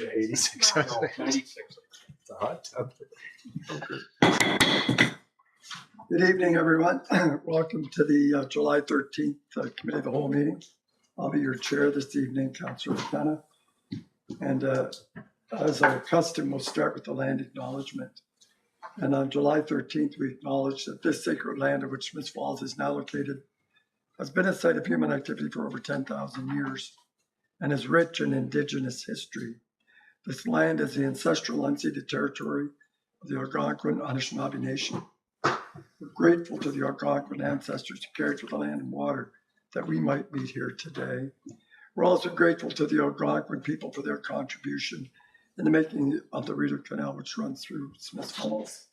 86. No, 96. It's a hot tub. Good evening, everyone. Welcome to the July 13th Committee of the Whole meeting. I'll be your chair this evening, Councillor McKenna. And as our custom, we'll start with the land acknowledgement. And on July 13th, we acknowledge that this sacred land of which Smith Falls is now located has been a site of human activity for over 10,000 years and is rich in Indigenous history. This land is the ancestral unceded territory of the Algonquin Anishinaabe Nation. We're grateful to the Algonquin ancestors who cared for the land and water that we might meet here today. We're also grateful to the Algonquin people for their contribution in the making of the Rideau Canal, which runs through Smith Falls.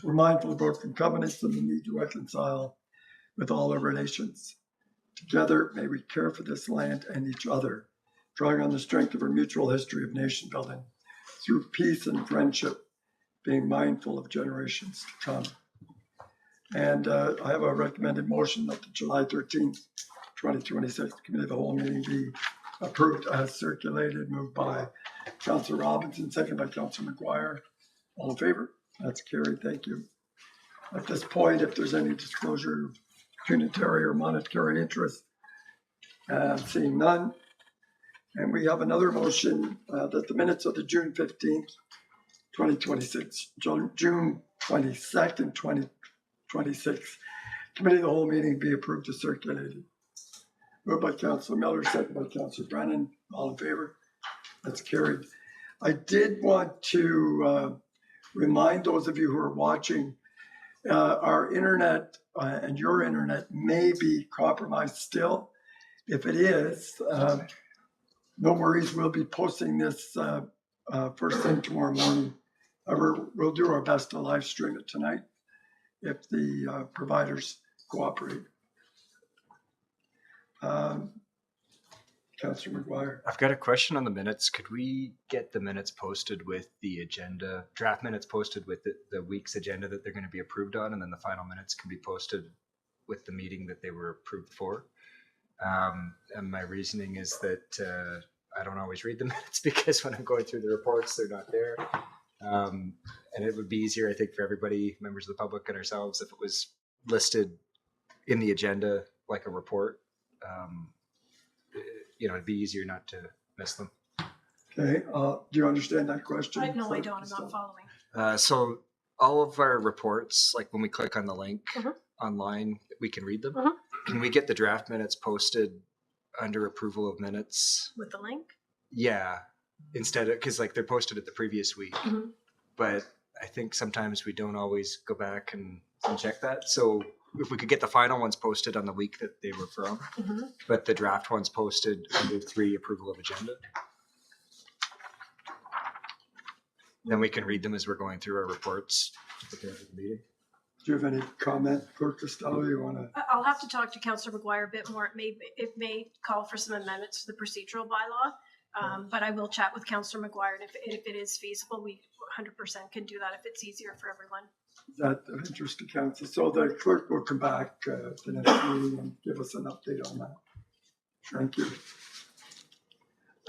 We're mindful of broken covenants and the need to reconcile with all our relations. Together, may we care for this land and each other, drawing on the strength of our mutual history of nation building through peace and friendship, being mindful of generations to come. And I have a recommended motion that the July 13th, 2026 Committee of the Whole meeting be approved as circulated, moved by Councillor Robinson, second by Councillor McGuire. All in favor? That's carried. Thank you. At this point, if there's any disclosure of pecuniary or monetary interest, seeing none. And we have another motion that the minutes of the June 15th, 2026, June 22nd, 2026 Committee of the Whole meeting be approved as circulated. Moved by Councillor Miller, second by Councillor Brennan. All in favor? That's carried. I did want to remind those of you who are watching, our internet and your internet may be compromised still. If it is, no worries, we'll be posting this first thing tomorrow morning. However, we'll do our best to live stream it tonight if the providers cooperate. Councillor McGuire. I've got a question on the minutes. Could we get the minutes posted with the agenda, draft minutes posted with the week's agenda that they're going to be approved on, and then the final minutes can be posted with the meeting that they were approved for? And my reasoning is that I don't always read the minutes because when I'm going through the reports, they're not there. And it would be easier, I think, for everybody, members of the public and ourselves, if it was listed in the agenda like a report. It'd be easier not to miss them. Okay, do you understand that question? No, I don't. I'm not following. So all of our reports, like when we click on the link online, we can read them. Can we get the draft minutes posted under approval of minutes? With the link? Yeah, instead of, because like they're posted at the previous week, but I think sometimes we don't always go back and check that. So if we could get the final ones posted on the week that they were from, but the draft ones posted under 3 approval of agenda, then we can read them as we're going through our reports to prepare for the meeting. Do you have any comment, Clerk Costello? You want to? I'll have to talk to Councillor McGuire a bit more. It may call for some amendments to the procedural bylaw, but I will chat with Councillor McGuire, and if it is feasible, we 100% can do that if it's easier for everyone. Is that of interest to council? So the clerk will come back the next meeting and give us an update on that. Thank you.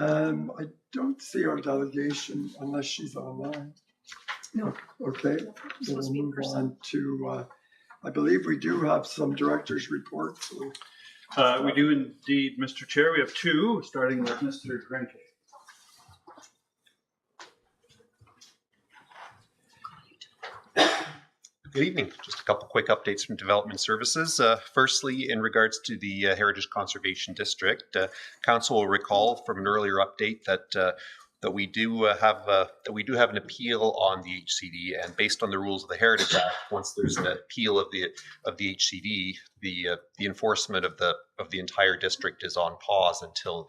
I don't see our delegation unless she's online. No. Okay, so we'll move on to, I believe we do have some director's reports. So. We do indeed, Mr. Chair. We have 2, starting with Mr. Grenke. Good evening. Just a couple quick updates from Development Services. Firstly, in regards to the Heritage Conservation District, Council will recall from an earlier update that we do have an appeal on the HCD, and based on the rules of the Heritage Act, once there's an appeal of the HCD, the enforcement of the entire district is on pause until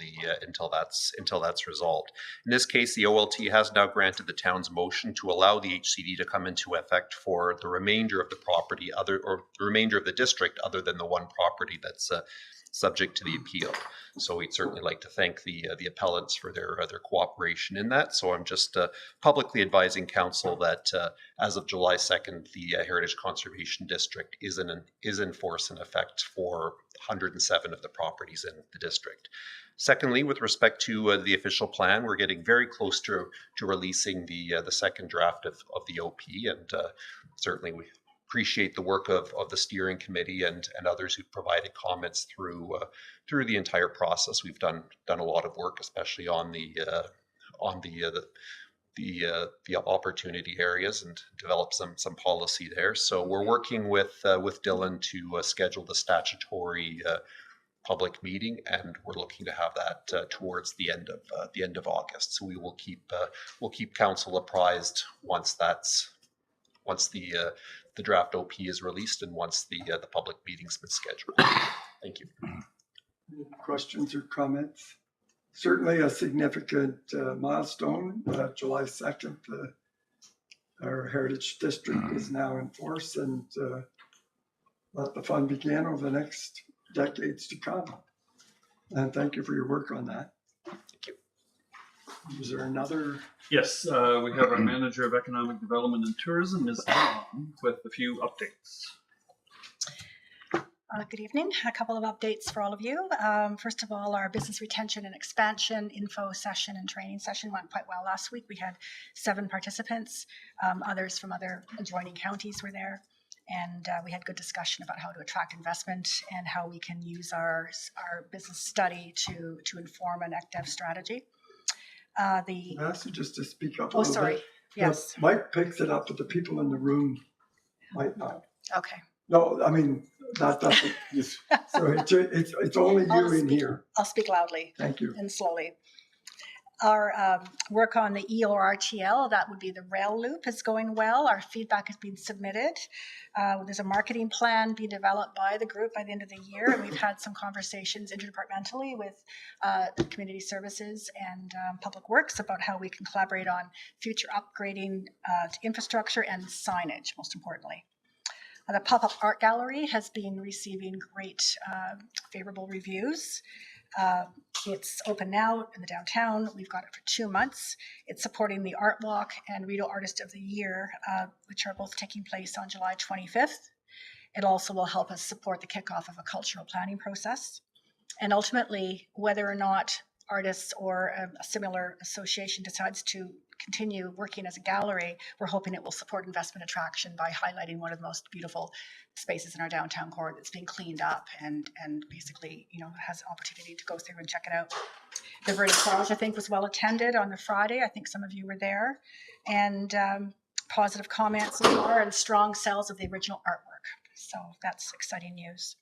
that's resolved. In this case, the OLT has now granted the town's motion to allow the HCD to come into effect for the remainder of the property, the remainder of the district, other than the one property that's subject to the appeal. So we'd certainly like to thank the appellants for their cooperation in that. So I'm just publicly advising council that as of July 2nd, the Heritage Conservation District is in force and effect for 107 of the properties in the district. Secondly, with respect to the official plan, we're getting very close to releasing the second draft of the OP, and certainly we appreciate the work of the steering committee and others who've provided comments through the entire process. We've done a lot of work, especially on the opportunity areas, and develop some policy there. So we're working with Dylan to schedule the statutory public meeting, and we're looking to have that towards the end of August. So we will keep council apprised once the draft OP is released and once the public meeting's been scheduled. Thank you. Any questions or comments? Certainly a significant milestone. July 2nd, our Heritage District is now in force, and let the fun begin over the next decades to come. And thank you for your work on that. Thank you. Is there another? Yes, we have our Manager of Economic Development and Tourism, Ms. Long, with a few updates. Good evening. A couple of updates for all of you. First of all, our business retention and expansion info session and training session went quite well last week. We had 7 participants. Others from other adjoining counties were there. And we had good discussion about how to attract investment and how we can use our business study to inform an ECDEV strategy. I asked you just to speak up a Oh, little sorry. bit. Yes. Mike picks it up, but the people in the room might not. Okay. No, I mean, that doesn't. So it's only you I'll in speak. here. I'll speak loudly Thank you. and slowly. Our work on the EORTL, that would be the rail loop, is going well. Our feedback has been submitted. There's a marketing plan being developed by the group by the end of the year, and we've had some conversations interdepartmentally with community services and public works about how we can collaborate on future upgrading to infrastructure and signage, most importantly. The pop-up art gallery has been receiving great favorable reviews. It's open now in the downtown. We've got it for 2 months. It's supporting the Art Walk and Rideau Artist of the Year, which are both taking place on July 25th. It also will help us support the kickoff of a cultural planning process. And ultimately, whether or not artists or a similar association decides to continue working as a gallery, we're hoping it will support investment attraction by highlighting one of the most beautiful spaces in our downtown core that's being cleaned up and basically, has opportunity to go through and check it out. The Vernissage, I think, was well attended on the Friday. I think some of you were there. And positive comments so far and strong sales of the original artwork. So that's exciting news.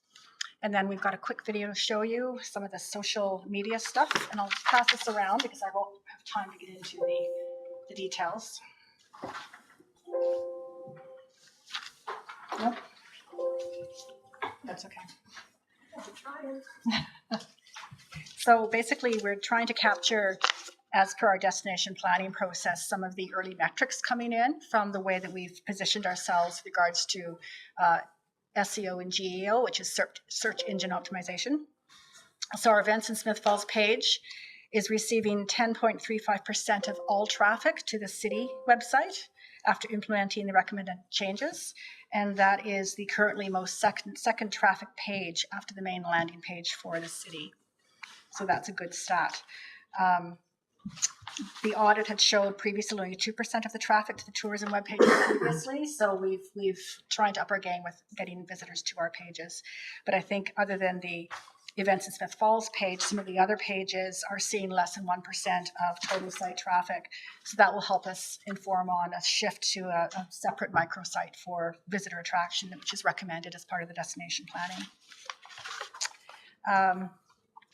And then we've got a quick video to show you some of the social media stuff. And I'll pass this around because I won't have time to get into the details. Nope. That's okay. So basically, we're trying to capture, as per our destination planning process, some of the early metrics coming in from the way that we've positioned ourselves with regards to SEO and GEO, which is search engine optimization. So our Events in Smith Falls page is receiving 10.35% of all traffic to the city website after implementing the recommended changes. And that is the currently most second traffic page after the main landing page for the city. So that's a good stat. The audit had showed previously only 2% of the traffic to the tourism webpage previously, so we've tried to up our game with getting visitors to our pages. But I think other than the Events in Smith Falls page, some of the other pages are seeing less than 1% of total site traffic. So that will help us inform on a shift to a separate microsite for visitor attraction, which is recommended as part of the destination planning.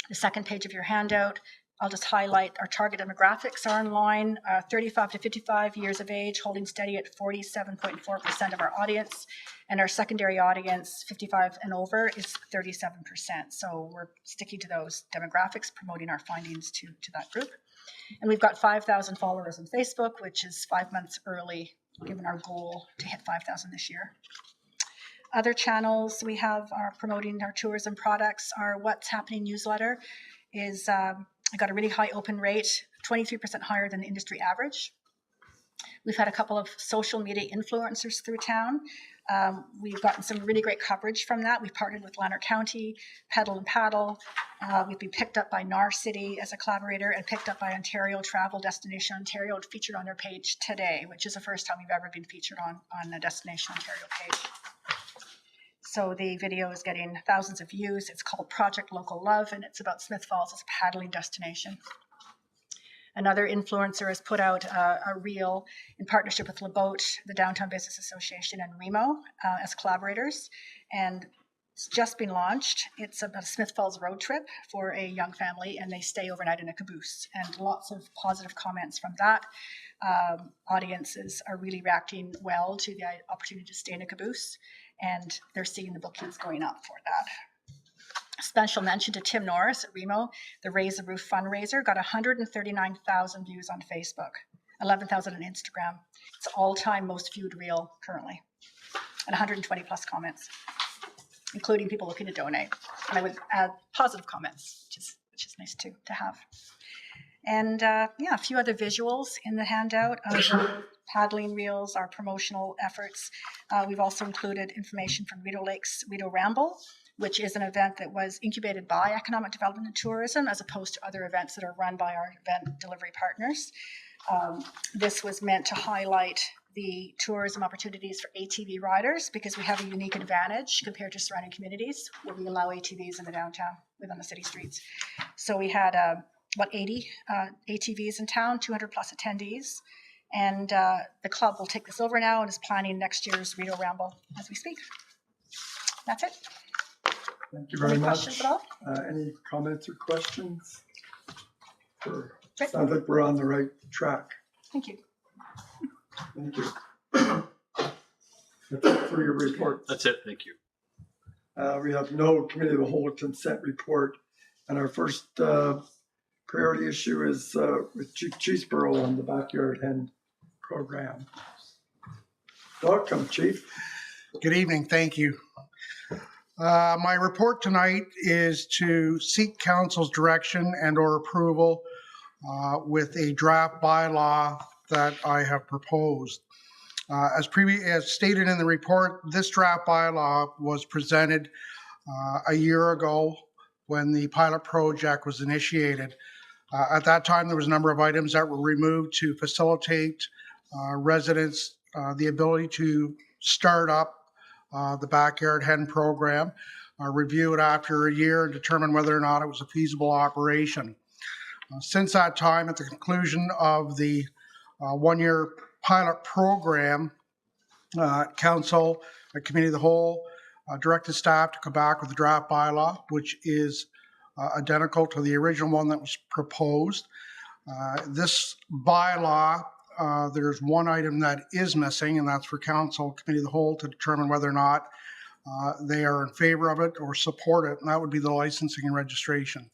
The second page of your handout, I'll just highlight our target demographics are in line, 35 to 55 years of age, holding steady at 47.4% of our audience. And our secondary audience, 55 and over, is 37%. So we're sticking to those demographics, promoting our findings to that group. And we've got 5,000 followers on Facebook, which is 5 months early, given our goal to hit 5,000 this year. Other channels we have are promoting our tourism products. Our What's Happening newsletter is got a really high open rate, 23% higher than the industry average. We've had a couple of social media influencers through town. We've gotten some really great coverage from that. We've partnered with Lanark County, Pedal and Paddle. We've been picked up by NAR City as a collaborator and picked up by Ontario Travel Destination Ontario, featured on their page today, which is the first time we've ever been featured on the Destination Ontario page. So the video is getting thousands of views. It's called Project Local Love, and it's about Smith Falls as a paddling destination. Another influencer has put out a reel in partnership with LeBoat, the Downtown Business Association, and Remo as collaborators. And it's just been launched. It's about a Smith Falls road trip for a young family, and they stay overnight in a caboose. And lots of positive comments from that. Audiences are really reacting well to the opportunity to stay in a caboose, and they're seeing the bookings going up for that. Special mention to Tim Norris at Remo. The Raise the Roof fundraiser got 139,000 views on Facebook, 11,000 on Instagram. It's all-time most viewed reel currently, and 120 plus comments, including people looking to donate. And I would add positive comments, which is nice to have. And yeah, a few other visuals in the handout. Paddling reels, our promotional efforts. We've also included information from Rideau Lakes Rideau Ramble, which is an event that was incubated by Economic Development and Tourism, as opposed to other events that are run by our event delivery partners. This was meant to highlight the tourism opportunities for ATV riders, because we have a unique advantage compared to surrounding communities where we allow ATVs in the downtown, within the city streets. So we had about 80 ATVs in town, 200 plus attendees. And the club will take this over now and is planning next year's Rideau Ramble as we speak. That's it. Thank you very Any much. questions at all? Any comments or questions? Great. Sounds like we're on the right track. Thank you. Thank you. That's it for your report. That's it. Thank you. We have no committee of the whole consent report. And our first priority issue is with Chief Cheeseborough on the backyard hen program. Welcome, Chief. Good evening. Thank you. My report tonight is to seek council's direction and or approval with a draft bylaw that I have proposed. As stated in the report, this draft bylaw was presented a year ago when the pilot project was initiated. At that time, there was a number of items that were removed to facilitate residents the ability to start up the backyard hen program, review it after a year, and determine whether or not it was a feasible operation. Since that time, at the conclusion of the one-year pilot program, council, a committee of the whole, directed staff to come back with a draft bylaw, which is identical to the original one that was proposed. This bylaw, there's one item that is missing, and that's for council, committee of the whole, to determine whether or not they are in favor of it or support it, and that would be the licensing and registration.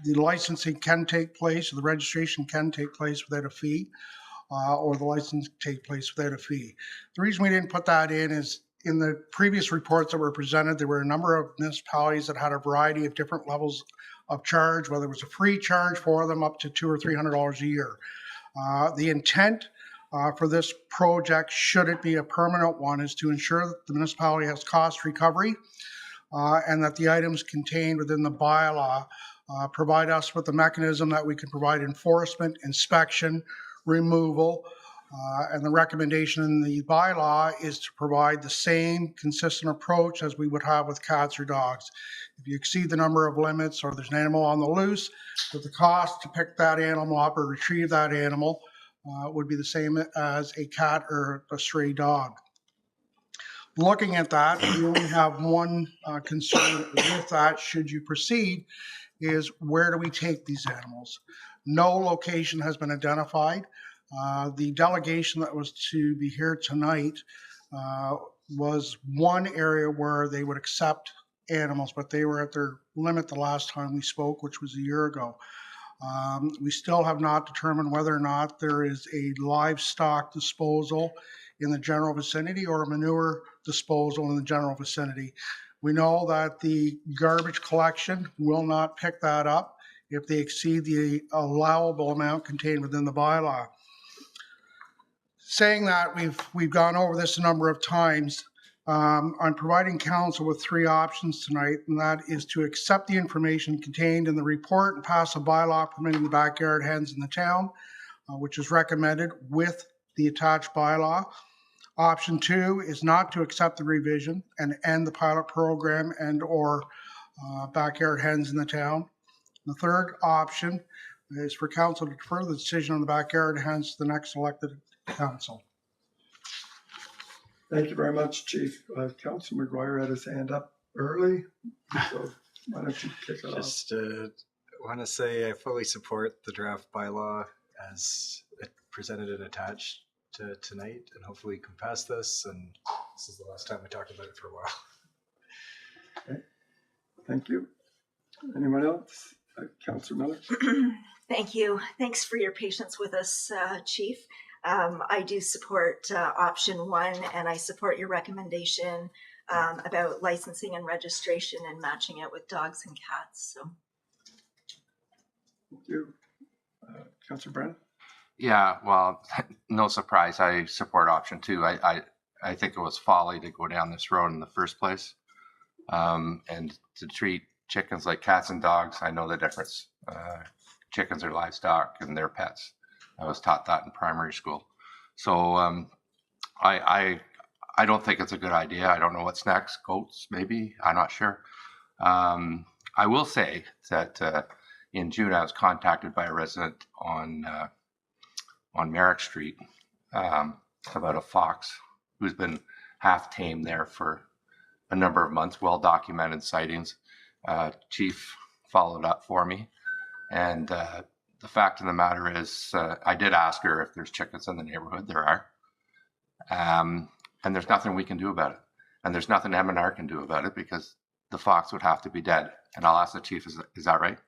The licensing can take place, or the registration can take place without a fee, or the license take place without a fee. The reason we didn't put that in is in the previous reports that were presented, there were a number of municipalities that had a variety of different levels of charge, whether it was a free charge for them up to $200 or $300 a year. The intent for this project, should it be a permanent one, is to ensure that the municipality has cost recovery and that the items contained within the bylaw provide us with the mechanism that we can provide enforcement, inspection, removal, and the recommendation in the bylaw is to provide the same consistent approach as we would have with cats or dogs. If you exceed the number of limits or there's an animal on the loose, that the cost to pick that animal up or retrieve that animal would be the same as a cat or a stray dog. Looking at that, we only have one concern with that, should you proceed, is where do we take these animals? No location has been identified. The delegation that was to be here tonight was one area where they would accept animals, but they were at their limit the last time we spoke, which was a year ago. We still have not determined whether or not there is a livestock disposal in the general vicinity or a manure disposal in the general vicinity. We know that the garbage collection will not pick that up if they exceed the allowable amount contained within the bylaw. saying that, we've gone over this a number of times. I'm providing council with 3 options tonight, and that is to accept the information contained in the report and pass a bylaw permitting the backyard hens in the town, which is recommended with the attached bylaw. Option 2 is not to accept the revision and end the pilot program and or backyard hens in the town. The third option is for council to defer the decision on the backyard hens to the next elected council. Thank you very much, Chief. Councilor McGuire had his hand up early, so why don't you kick it off? Just want to say I fully support the draft bylaw as it presented and attached to tonight, and hopefully we can pass this, and this is the last time we talk about it for a while. Okay. Thank you. Anyone else? Councilor Miller? Thank you. Thanks for your patience with us, Chief. I do support option 1, and I support your recommendation about licensing and registration and matching it with dogs and cats. So, Thank you. Councilor Brennan? Yeah, well, no surprise. I support option 2. I think it was folly to go down this road in the first place, and to treat chickens like cats and dogs. I know the difference. Chickens are livestock and they're pets. I was taught that in primary school. So I don't think it's a good idea. I don't know what's next. Goats, maybe. I'm not sure. I will say that in June I was contacted by a resident on Merrick Street about a fox who's been half tamed there for a number of months. Well documented sightings. Chief followed up for me, and the fact of the matter is, I did ask her if there's chickens in the neighborhood. There are. And there's nothing we can do about it. And there's nothing M&R can do about it because the fox would have to be dead. And I'll ask the chief, is that right?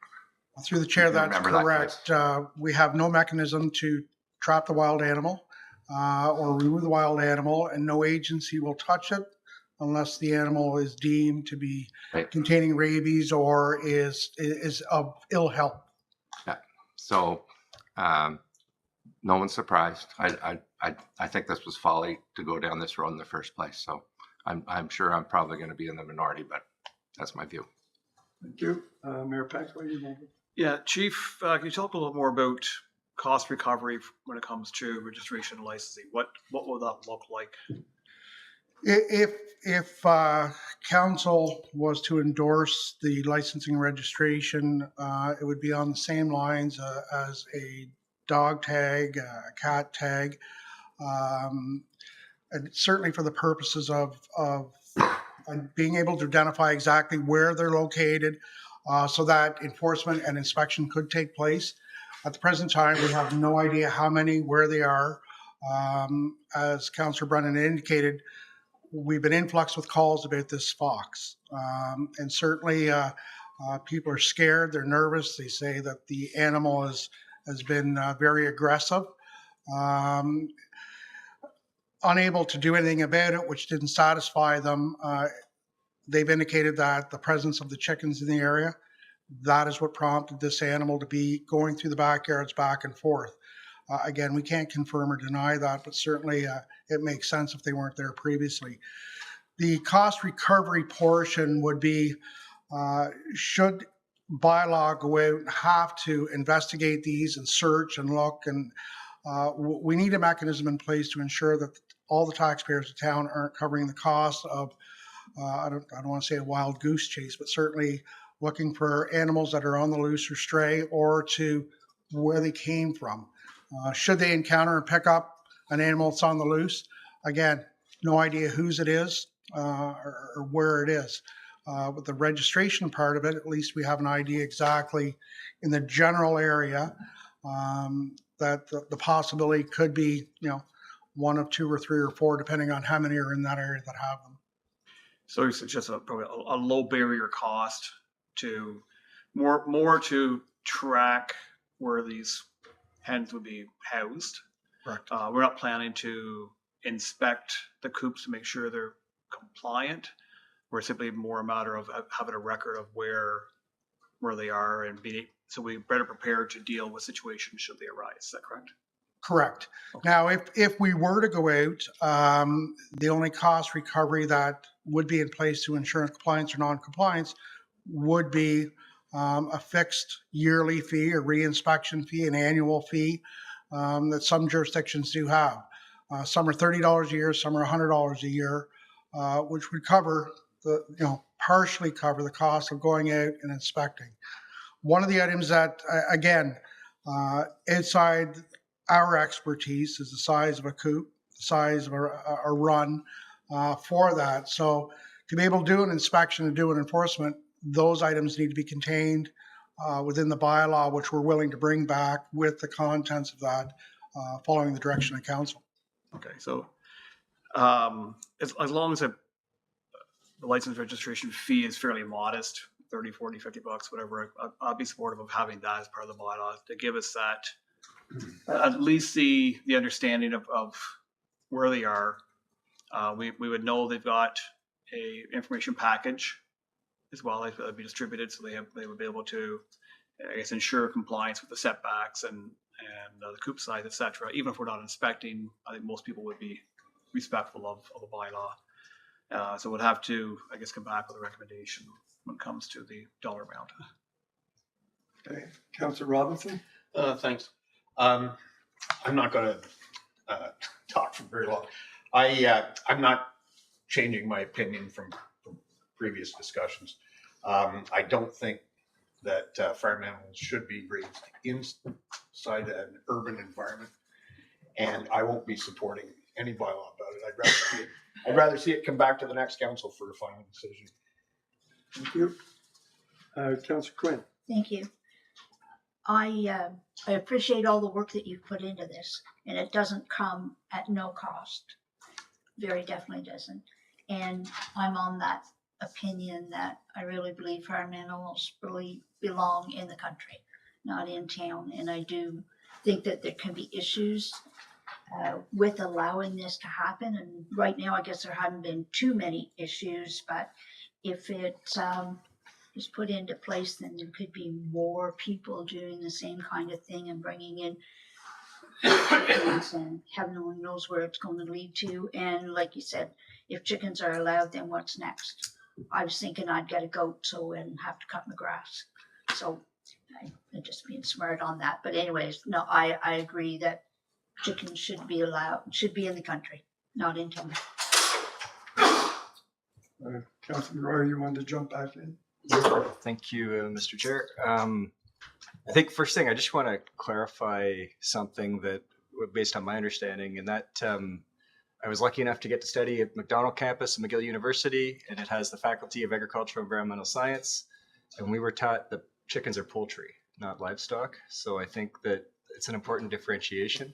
Through the chair, that's Remember correct. that, We have no mechanism to trap the wild animal or remove the wild animal, and no agency will touch it unless the animal is deemed to be Right. containing rabies or is of ill health. So no one's surprised. I think this was folly to go down this road in the first place. So I'm sure I'm probably going to be in the minority, but that's my view. Thank you. Mayor Pack, what do you want? Yeah, Chief, can you talk a little more about cost recovery when it comes to registration and licensing? What will that look like? If council was to endorse the licensing registration, it would be on the same lines as a dog tag, a cat tag, and certainly for the purposes of being able to identify exactly where they're located, so that enforcement and inspection could take place. At the present time, we have no idea how many, where they are. As Councillor Brennan indicated, we've been influx with calls about this fox. And certainly people are scared, they're nervous. They say that the animal has been very aggressive. Unable to do anything about it, which didn't satisfy them. They've indicated that the presence of the chickens in the area, that is what prompted this animal to be going through the backyards back and forth. Again, we can't confirm or deny that, but certainly it makes sense if they weren't there previously. The cost recovery portion would be, should bylaw go out and have to investigate these and search and look, and we need a mechanism in place to ensure that all the taxpayers of town aren't covering the cost of, I don't want to say a wild goose chase, but certainly looking for animals that are on the loose or stray, or to where they came from. Should they encounter and pick up an animal that's on the loose, again, no idea whose it is or where it is. With the registration part of it, at least we have an idea exactly in the general area that the possibility could be, one of 2 or 3 or 4, depending on how many are in that area that have them. So it's just probably a low barrier cost to more to track where these hens would be housed. Correct. We're not planning to inspect the coops to make sure they're compliant. We're simply more a matter of having a record of where they are and so we're better prepared to deal with situations should they arise. Is that correct? Correct. Now, if we were to go out, the only cost recovery that would be in place to ensure compliance or non-compliance would be a fixed yearly fee, a re-inspection fee, an annual fee that some jurisdictions do have. Some are $30 a year, some are $100 a year, which would cover partially cover the cost of going out and inspecting. One of the items that, again, inside our expertise is the size of a coop, the size of a run for that. So to be able to do an inspection and do an enforcement, those items need to be contained within the bylaw, which we're willing to bring back with the contents of that following the direction of council. Okay, so as long as the license registration fee is fairly modest, 30, 40, 50 bucks, whatever, I'll be supportive of having that as part of the bylaw to give us that, at least the understanding of where they are. We would know they've got a information package as well that would be distributed, so they would be able to, I guess, ensure compliance with the setbacks and the coop size, et cetera. Even if we're not inspecting, I think most people would be respectful of the bylaw. So we'll have to, I guess, come back with a recommendation when it comes to the dollar amount. Okay, Councillor Robinson? Thanks. I'm not going to talk for very long. I'm not changing my opinion from previous discussions. I don't think that farm animals should be raised inside an urban environment, and I won't be supporting any bylaw about it. I'd rather see it come back to the next council for a final decision. Thank you. Councillor Quinn? Thank you. I appreciate all the work that you've put into this, and it doesn't come at no cost. Very definitely doesn't. And I'm on that opinion that I really believe farm animals really belong in the country, not in town. And I do think that there can be issues with allowing this to happen. And right now, I guess there haven't been too many issues, but if it is put into place, then there could be more people doing the same kind of thing and bringing in chickens, and heaven only knows where it's going to lead to. And like you said, if chickens are allowed, then what's next? I was thinking I'd get a goat so I wouldn't have to cut my grass. So I'm just being smart on that. But anyways, no, I agree that chickens should be allowed, should be in the country, not in town. Councillor Royer, you wanted to jump back in? Thank you, Mr. Chair. I think first thing, I just want to clarify something that, based on my understanding, and that I was lucky enough to get to study at McDonald campus at McGill University, and it has the Faculty of Agricultural and Environmental Science. And we were taught that chickens are poultry, not livestock. So I think that it's an important differentiation.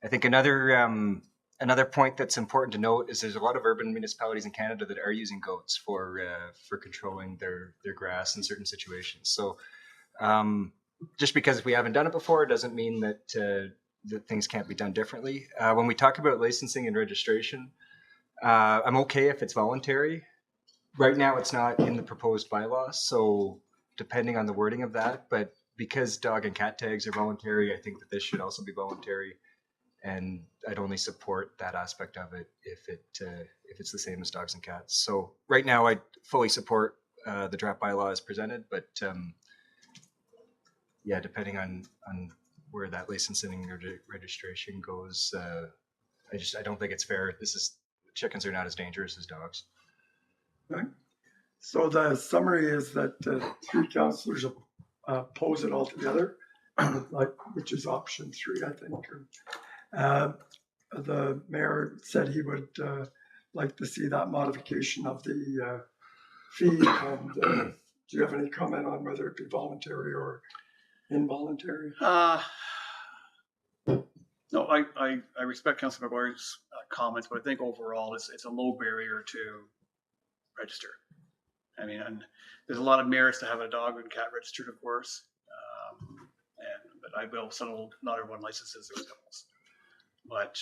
I think another point that's important to note is there's a lot of urban municipalities in Canada that are using goats for controlling their grass in certain situations. So just because we haven't done it before doesn't mean that that things can't be done differently. When we talk about licensing and registration, I'm okay if it's voluntary. Right now, it's not in the proposed bylaws, so depending on the wording of that, but because dog and cat tags are voluntary, I think that this should also be voluntary. And I'd only support that aspect of it if it's the same as dogs and cats. So right now, I fully support the draft bylaw as presented, but yeah, depending on where that licensing or registration goes, I don't think it's fair. Chickens are not as dangerous as dogs. Right. So the summary is that three councillors oppose it altogether, which is option 3, I think. The mayor said he would like to see that modification of the fee. And do you have any comment on whether it be voluntary or involuntary? No, I respect Councilor McGuire's comments, but I think overall it's a low barrier to register. I mean, and there's a lot of merits to having a dog and cat registered, of course. But I will settle, not everyone licenses their animals. But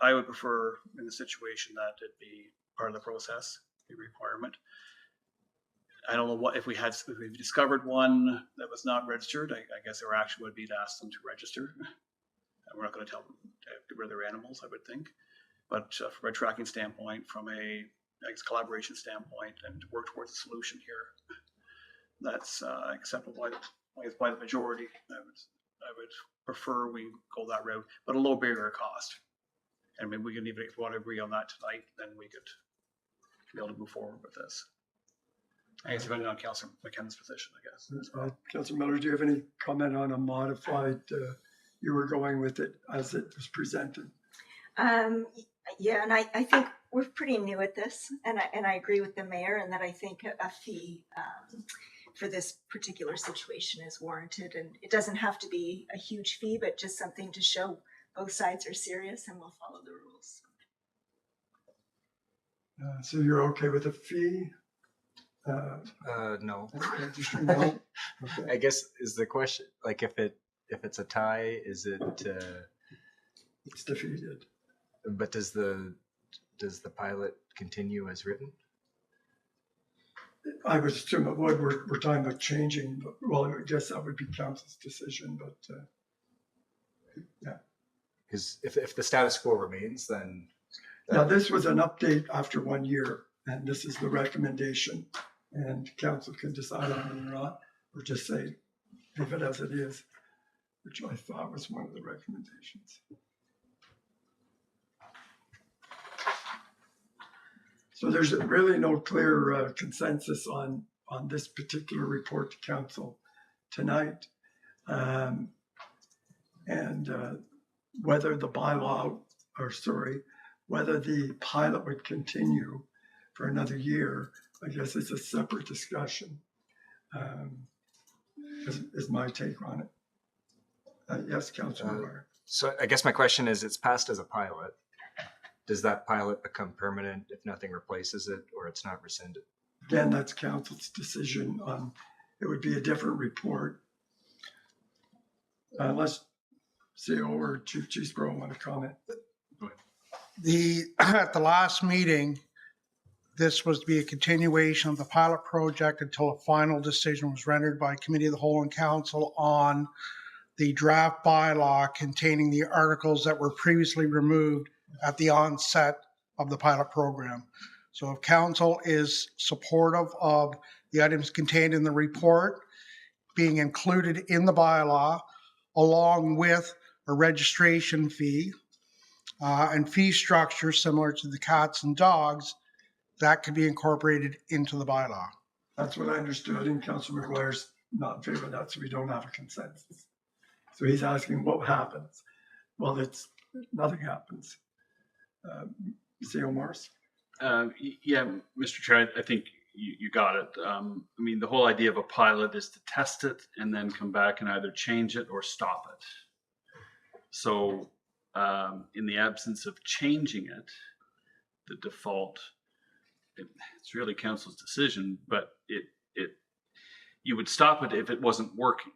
I would prefer in the situation that it be part of the process, a requirement. I don't know what if we've discovered one that was not registered. I guess our action would be to ask them to register. And we're not going to tell them to get rid of their animals, I would think. But from a tracking standpoint, from a collaboration standpoint, and to work towards a solution here, that's acceptable by the majority. I would prefer we go that route, but a low barrier of cost. And maybe we can even, if we want to agree on that tonight, then we could be able to move forward with this. I guess depending on Councillor McKenna's position, I guess. Councillor Miller, do you have any comment on a modified, you were going with it as it was presented? Yeah, and I think we're pretty new at this, and I agree with the mayor, and that I think a fee for this particular situation is warranted, and it doesn't have to be a huge fee, but just something to show both sides are serious and will follow the rules. So you're okay with a fee? No. No? I guess is the question, like if it's a tie, is it, It's defeated. but does the pilot continue as written? I would assume it would. We're talking about changing, but, well, I guess that would be council's decision, but yeah. Because if the status quo remains, then Now, this was an update after 1 year, and this is the recommendation, and council can decide on it or not, or just say, leave it as it is, which I thought was one of the recommendations. So there's really no clear consensus on this particular report to council tonight. Whether the bylaw, whether the pilot would continue for another year, I guess it's a separate discussion, is my take on it. Yes, Councilor Meyer. so I guess my question is, it's passed as a pilot. Does that pilot become permanent if nothing replaces it, or it's not rescinded? Again, that's council's decision on, it would be a different report. Unless CEO or Chief Cheeseborough want to comment. At the last meeting, this was to be a continuation of the pilot project until a final decision was rendered by Committee of the Whole and Council on the draft bylaw containing the articles that were previously removed at the onset of the pilot program. So if council is supportive of the items contained in the report being included in the bylaw, along with a registration fee and fee structure similar to the cats and dogs, that could be incorporated into the bylaw. That's what I understood, and Councilor McGuire's not in favor of that, so we don't have a consensus. So he's asking what happens. Well, nothing happens. CEO Morris. Yeah, Mr. Chair, I think you got it. I mean, the whole idea of a pilot is to test it and then come back and either change it or stop it. So in the absence of changing it, the default, it's really council's decision, but you would stop it if it wasn't working.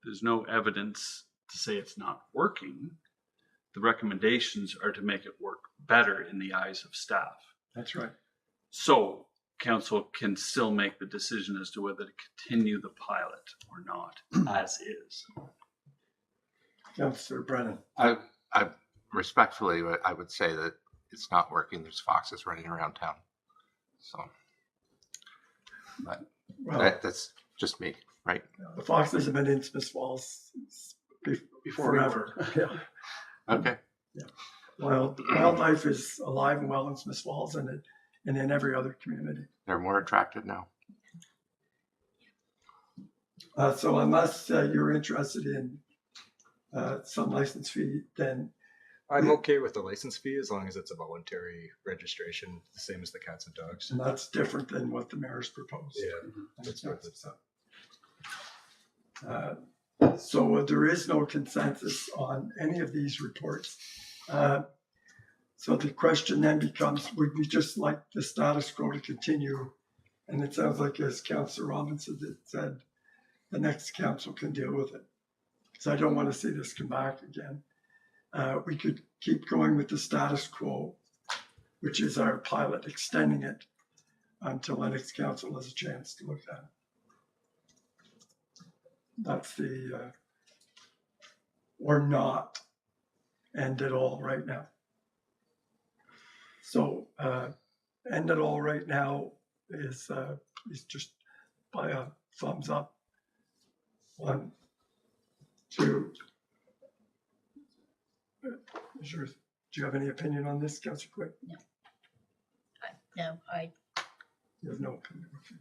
There's no evidence to say it's not working. The recommendations are to make it work better in the eyes of staff. That's right. So council can still make the decision as to whether to continue the pilot or not, as is. Councilor Brennan. I respectfully, I would say that it's not working. There's foxes running around town. So, but Well, that's just me, right? the foxes have been in Smith Falls Before forever. Yeah. Okay. Yeah. Wildlife is alive and well in Smith Falls and in every other community. They're more attracted now. So unless you're interested in some license fee, then I'm okay with the license fee as long as it's a voluntary registration, the same as the cats and dogs. and that's different than what the mayor's proposed. Yeah, That's so there is no consensus on any of these reports. So the question then becomes, would we just like the status quo to continue? And it sounds like, as Councillor Robinson said, the next council can deal with it. Because I don't want to see this come back again. We could keep going with the status quo, which is our pilot, extending it until the next council has a chance to look at it. That's or not end it all right now. So end it all right now is just by a thumbs up. 1, 2. Sure. Do you have any opinion on this, Councillor Quick? No, I, You have no opinion. Okay.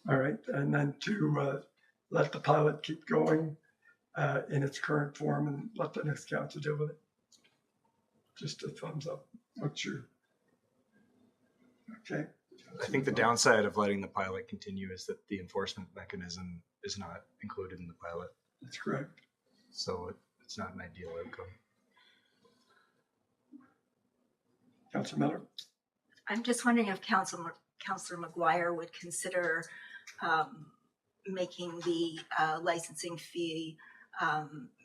All right, and then to let the pilot keep going in its current form and let the next council deal with it. Just a thumbs up. What's your? Okay. I think the downside of letting the pilot continue is that the enforcement mechanism is not included in the pilot. That's correct. So it's not an ideal outcome. Councillor Miller? I'm just wondering if Councillor McGuire would consider making the licensing fee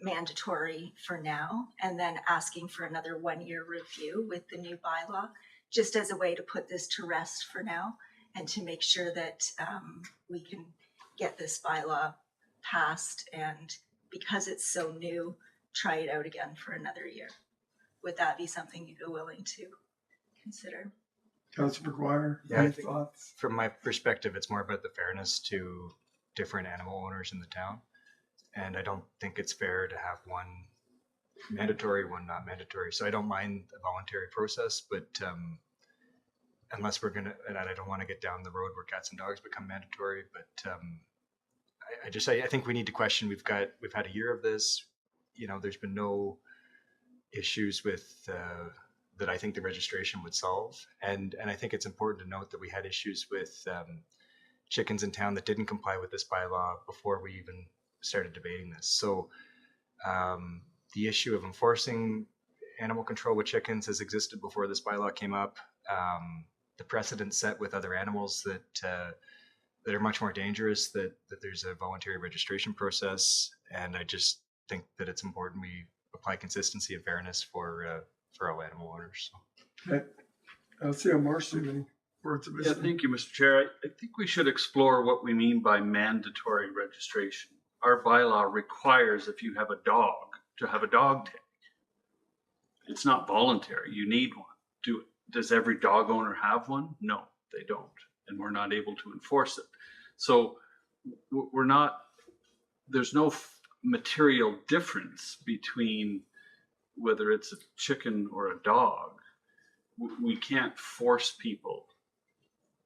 mandatory for now, and then asking for another 1-year review with the new bylaw, just as a way to put this to rest for now and to make sure that we can get this bylaw passed, and because it's so new, try it out again for another year. Would that be something you'd be willing to consider? Councillor McGuire, Yeah, I any think thoughts? from my perspective, it's more about the fairness to different animal owners in the town. And I don't think it's fair to have one mandatory, one not mandatory. So I don't mind a voluntary process, but unless we're gonna, and I don't want to get down the road where cats and dogs become mandatory, but I think we need to question. We've had a year of this. You know, there's been no issues with that I think the registration would solve, and I think it's important to note that we had issues with chickens in town that didn't comply with this bylaw before we even started debating this. So the issue of enforcing animal control with chickens has existed before this bylaw came up. The precedent set with other animals that are much more dangerous, that there's a voluntary registration process, and I just think that it's important we apply consistency and fairness for all animal owners. So. Okay. I'll see a Marcy, any words of Yeah, wisdom? thank you, Mr. Chair. I think we should explore what we mean by mandatory registration. Our bylaw requires, if you have a dog, to have a dog tag. It's not voluntary. You need one. Does every dog owner have one? No, they don't. And we're not able to enforce it. So there's no material difference between whether it's a chicken or a dog. We can't force people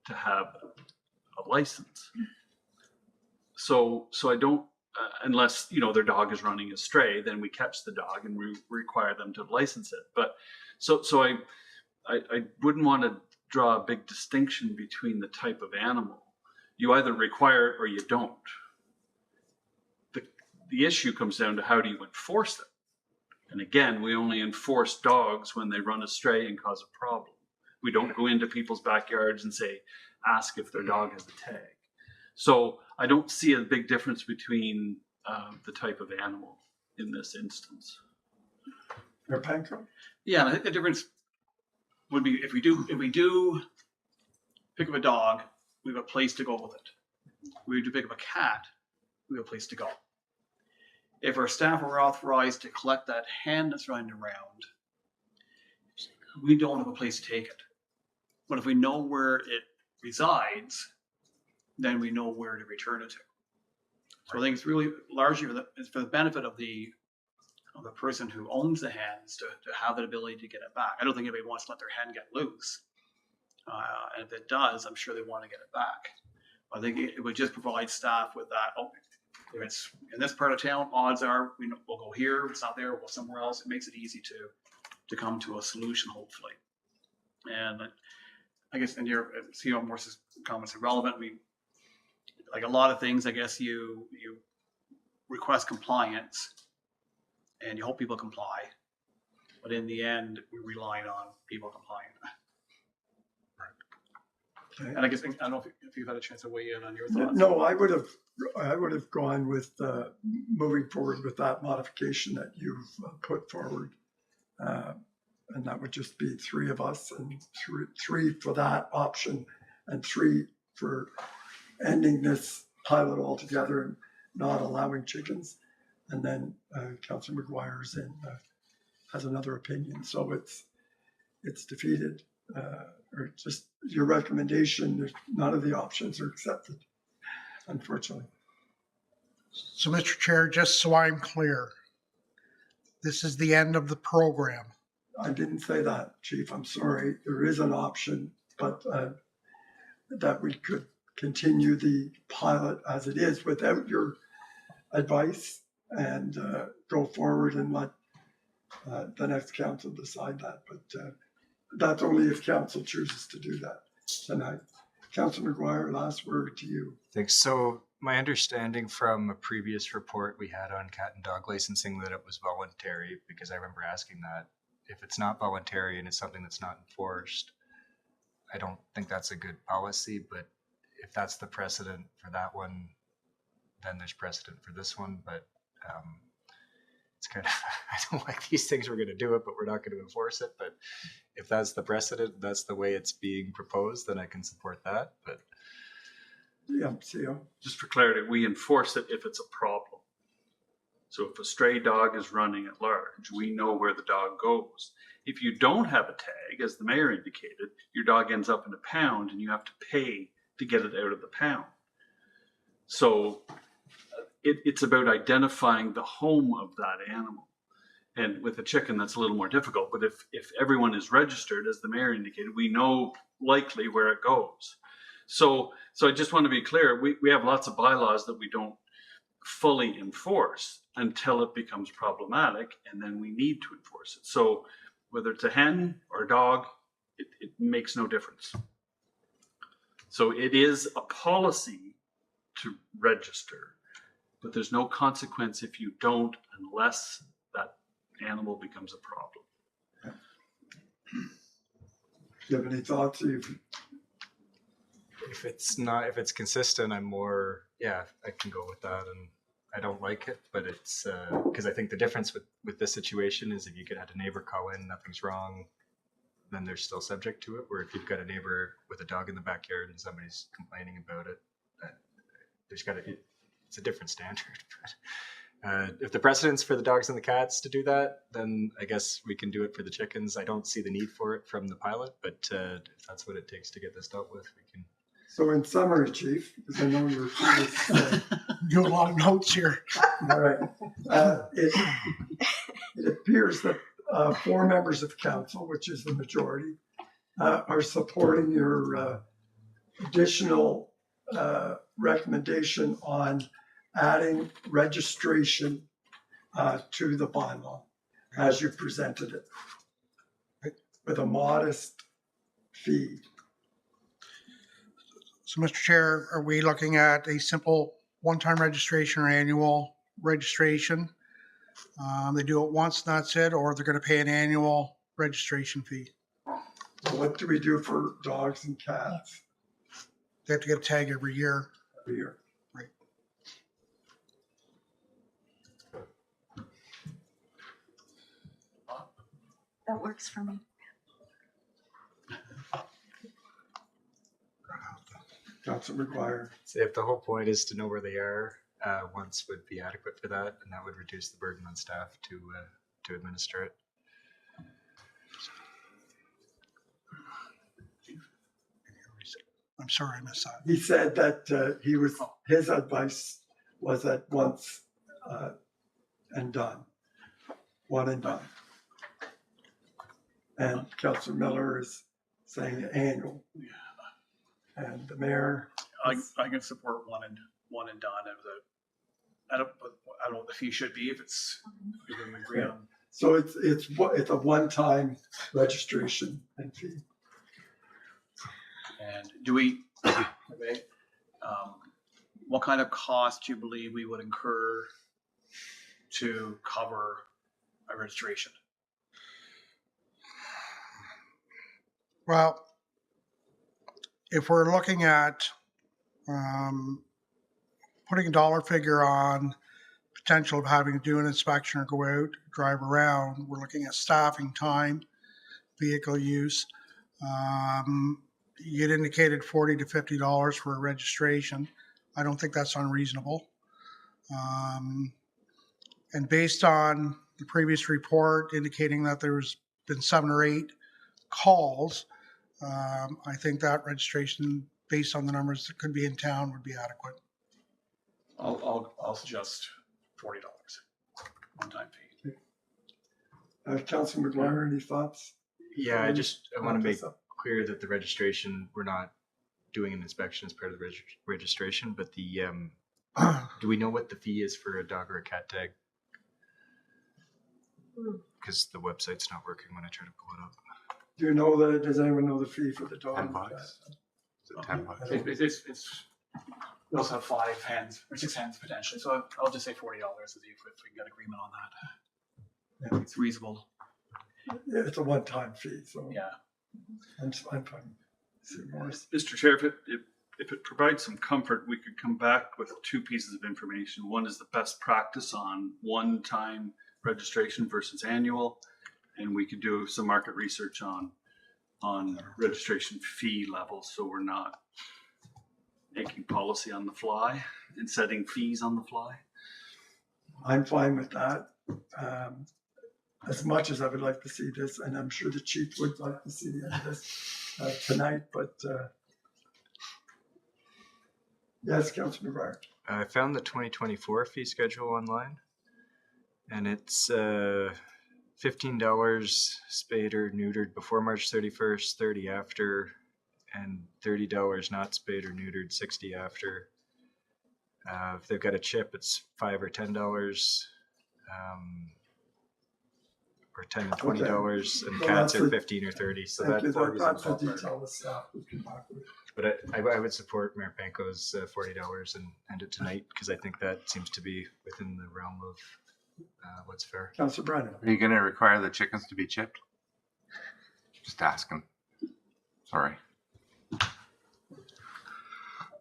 to have a license. So I don't, unless, their dog is running astray, then we catch the dog and we require them to license it. But so I wouldn't want to draw a big distinction between the type of animal. You either require it or you don't. The issue comes down to how do you enforce it? And again, we only enforce dogs when they run astray and cause a problem. We don't go into people's backyards and ask if their dog has a tag. So I don't see a big difference between the type of animal in this instance. Mayor Panko? Yeah, I think the difference would be if we do pick up a dog, we have a place to go with it. We do pick up a cat, we have a place to go. If our staff are authorized to collect that hand that's running around, we don't have a place to take it. But if we know where it resides, then we know where to return it to. So I think it's really largely for the benefit of the person who owns the hands to have the ability to get it back. I don't think anybody wants to let their hand get loose. And if it does, I'm sure they want to get it back. I think it would just provide staff with that. If it's in this part of town, odds are we'll go here. If it's not there, we'll go somewhere else. It makes it easy to come to a solution, hopefully. And I guess, and your CEO Morse's comments are relevant. Like a lot of things, I guess you request compliance and you hope people comply, but in the end, we're relying on people complying. Okay. And I guess, I don't know if you've had a chance to weigh in on your thoughts. No, I would have gone with moving forward with that modification that you've put forward. And that would just be 3 of us, and three for that option and 3 for ending this pilot altogether and not allowing chickens. and then Councillor McGuire's has another opinion. So it's defeated. Or just your recommendation, none of the options are accepted, unfortunately. So, Mr. Chair, just so I'm clear, this is the end of the program. I didn't say that, Chief. I'm sorry. There is an option, but that we could continue the pilot as it is without your advice and go forward and let the next council decide that. But that's only if council chooses to do that tonight. Councillor McGuire, last word to you. Thanks. So my understanding from a previous report we had on cat and dog licensing that it was voluntary, because I remember asking that. If it's not voluntary and it's something that's not enforced, I don't think that's a good policy. But if that's the precedent for that one, then there's precedent for this one. But it's kind of, I don't like these things. We're going to do it, but we're not going to enforce it. But if that's the precedent, that's the way it's being proposed, then I can support that. But Yeah, CEO. Just for clarity, we enforce it if it's a problem. So if a stray dog is running at large, we know where the dog goes. If you don't have a tag, as the mayor indicated, your dog ends up in a pound and you have to pay to get it out of the pound. So it's about identifying the home of that animal. And with a chicken, that's a little more difficult. But if everyone is registered, as the mayor indicated, we know likely where it goes. So I just want to be clear, we have lots of bylaws that we don't fully enforce until it becomes problematic, and then we need to enforce it. So whether it's a hen or a dog, it makes no difference. So it is a policy to register, but there's no consequence if you don't, unless that animal becomes a problem. Do you have any thoughts? if it's consistent, I'm more, yeah, I can go with that. And I don't like it, but it's because I think the difference with this situation is if you had a neighbor call in, nothing's wrong, then they're still subject to it. Where if you've got a neighbor with a dog in the backyard and somebody's complaining about it, it's a different standard. But if the precedent's for the dogs and the cats to do that, then I guess we can do it for the chickens. I don't see the need for it from the pilot, but if that's what it takes to get this dealt with, we can. So in summary, Chief, because I know you're Do a lot of notes here. all right. It appears that 4 members of council, which is the majority, are supporting your additional recommendation on adding registration to the bylaw as you presented it with a modest fee. So, Mr. Chair, are we looking at a simple one-time registration or annual registration? They do it once, and that's it, or they're going to pay an annual registration fee? What do we do for dogs and cats? They have to get a tag every year. Every year. Right. That works for me. Councilor McGuire. So if the whole point is to know where they are, once would be adequate for that, and that would reduce the burden on staff to administer it. I'm sorry, I missed that. He said that his advice was that once and done, one and done. And Councilor Miller is saying annual. And the mayor. I can support one and done. I don't know what the fee should be if it's we can agree on. So it's a one-time registration and fee. And do we, okay, what kind of cost do you believe we would incur to cover a registration? Well, if we're looking at putting a dollar figure on potential of having to do an inspection or go out, drive around, we're looking at staffing time, vehicle use. You'd indicated $40 to $50 for a registration. I don't think that's unreasonable. And based on the previous report indicating that there's been 7 or 8 calls, I think that registration, based on the numbers that could be in town, would be adequate. I'll suggest $40 one-time fee. Councilor McGuire, any thoughts? Yeah, I want to make this up? clear that the registration, we're not doing an inspection as part of the registration, but the, do we know what the fee is for a dog or a cat tag? Because the website's not working when I try to pull it up. Do you know that, does anyone know the fee for the dog? 10 bucks. Is it 10 bucks? It's we also have 5 hands or 6 hands potentially, so I'll just say $40 if we can get agreement on that. Yeah. It's reasonable. Yeah, it's a one-time fee, so Yeah. I'm fine. See, Morris? Mr. Chair, if it provides some comfort, we could come back with 2 pieces of information. One is the best practice on one-time registration versus annual, and we could do some market research on registration fee levels, so we're not making policy on the fly and setting fees on the fly. I'm fine with that. As much as I would like to see this, and I'm sure the chief would like to see the end of this tonight, but yes, Councilor McGuire. I found the 2024 fee schedule online, and it's $15 spayed or neutered before March 31st, 30 after, and $30 not spayed or neutered, 60 after. If they've got a chip, it's $5 or $10, or $10 and $20, and Well, cats that's are a- 15 or 30. So Thank that you. falls in That's the the ballpark. detail the staff would come back with. But I would support Mayor Panko's $40 and end it tonight, because I think that seems to be within the realm of what's fair. Councilor Brennan. Are you going to require the chickens to be chipped? Just asking. Sorry.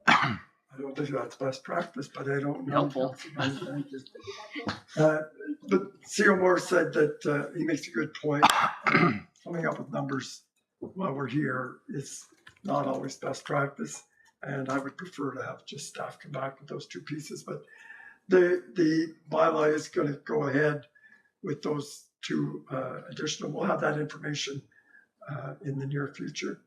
I don't think that's best practice, but I don't know. Helpful. Councilor Brennan, thank you. But C.O. Moore said that he makes a good point. Coming up with numbers while we're here is not always best practice. And I would prefer to have just staff come back with those 2 pieces. But the bylaw is going to go ahead with those 2 additional. We'll have that information in the near future.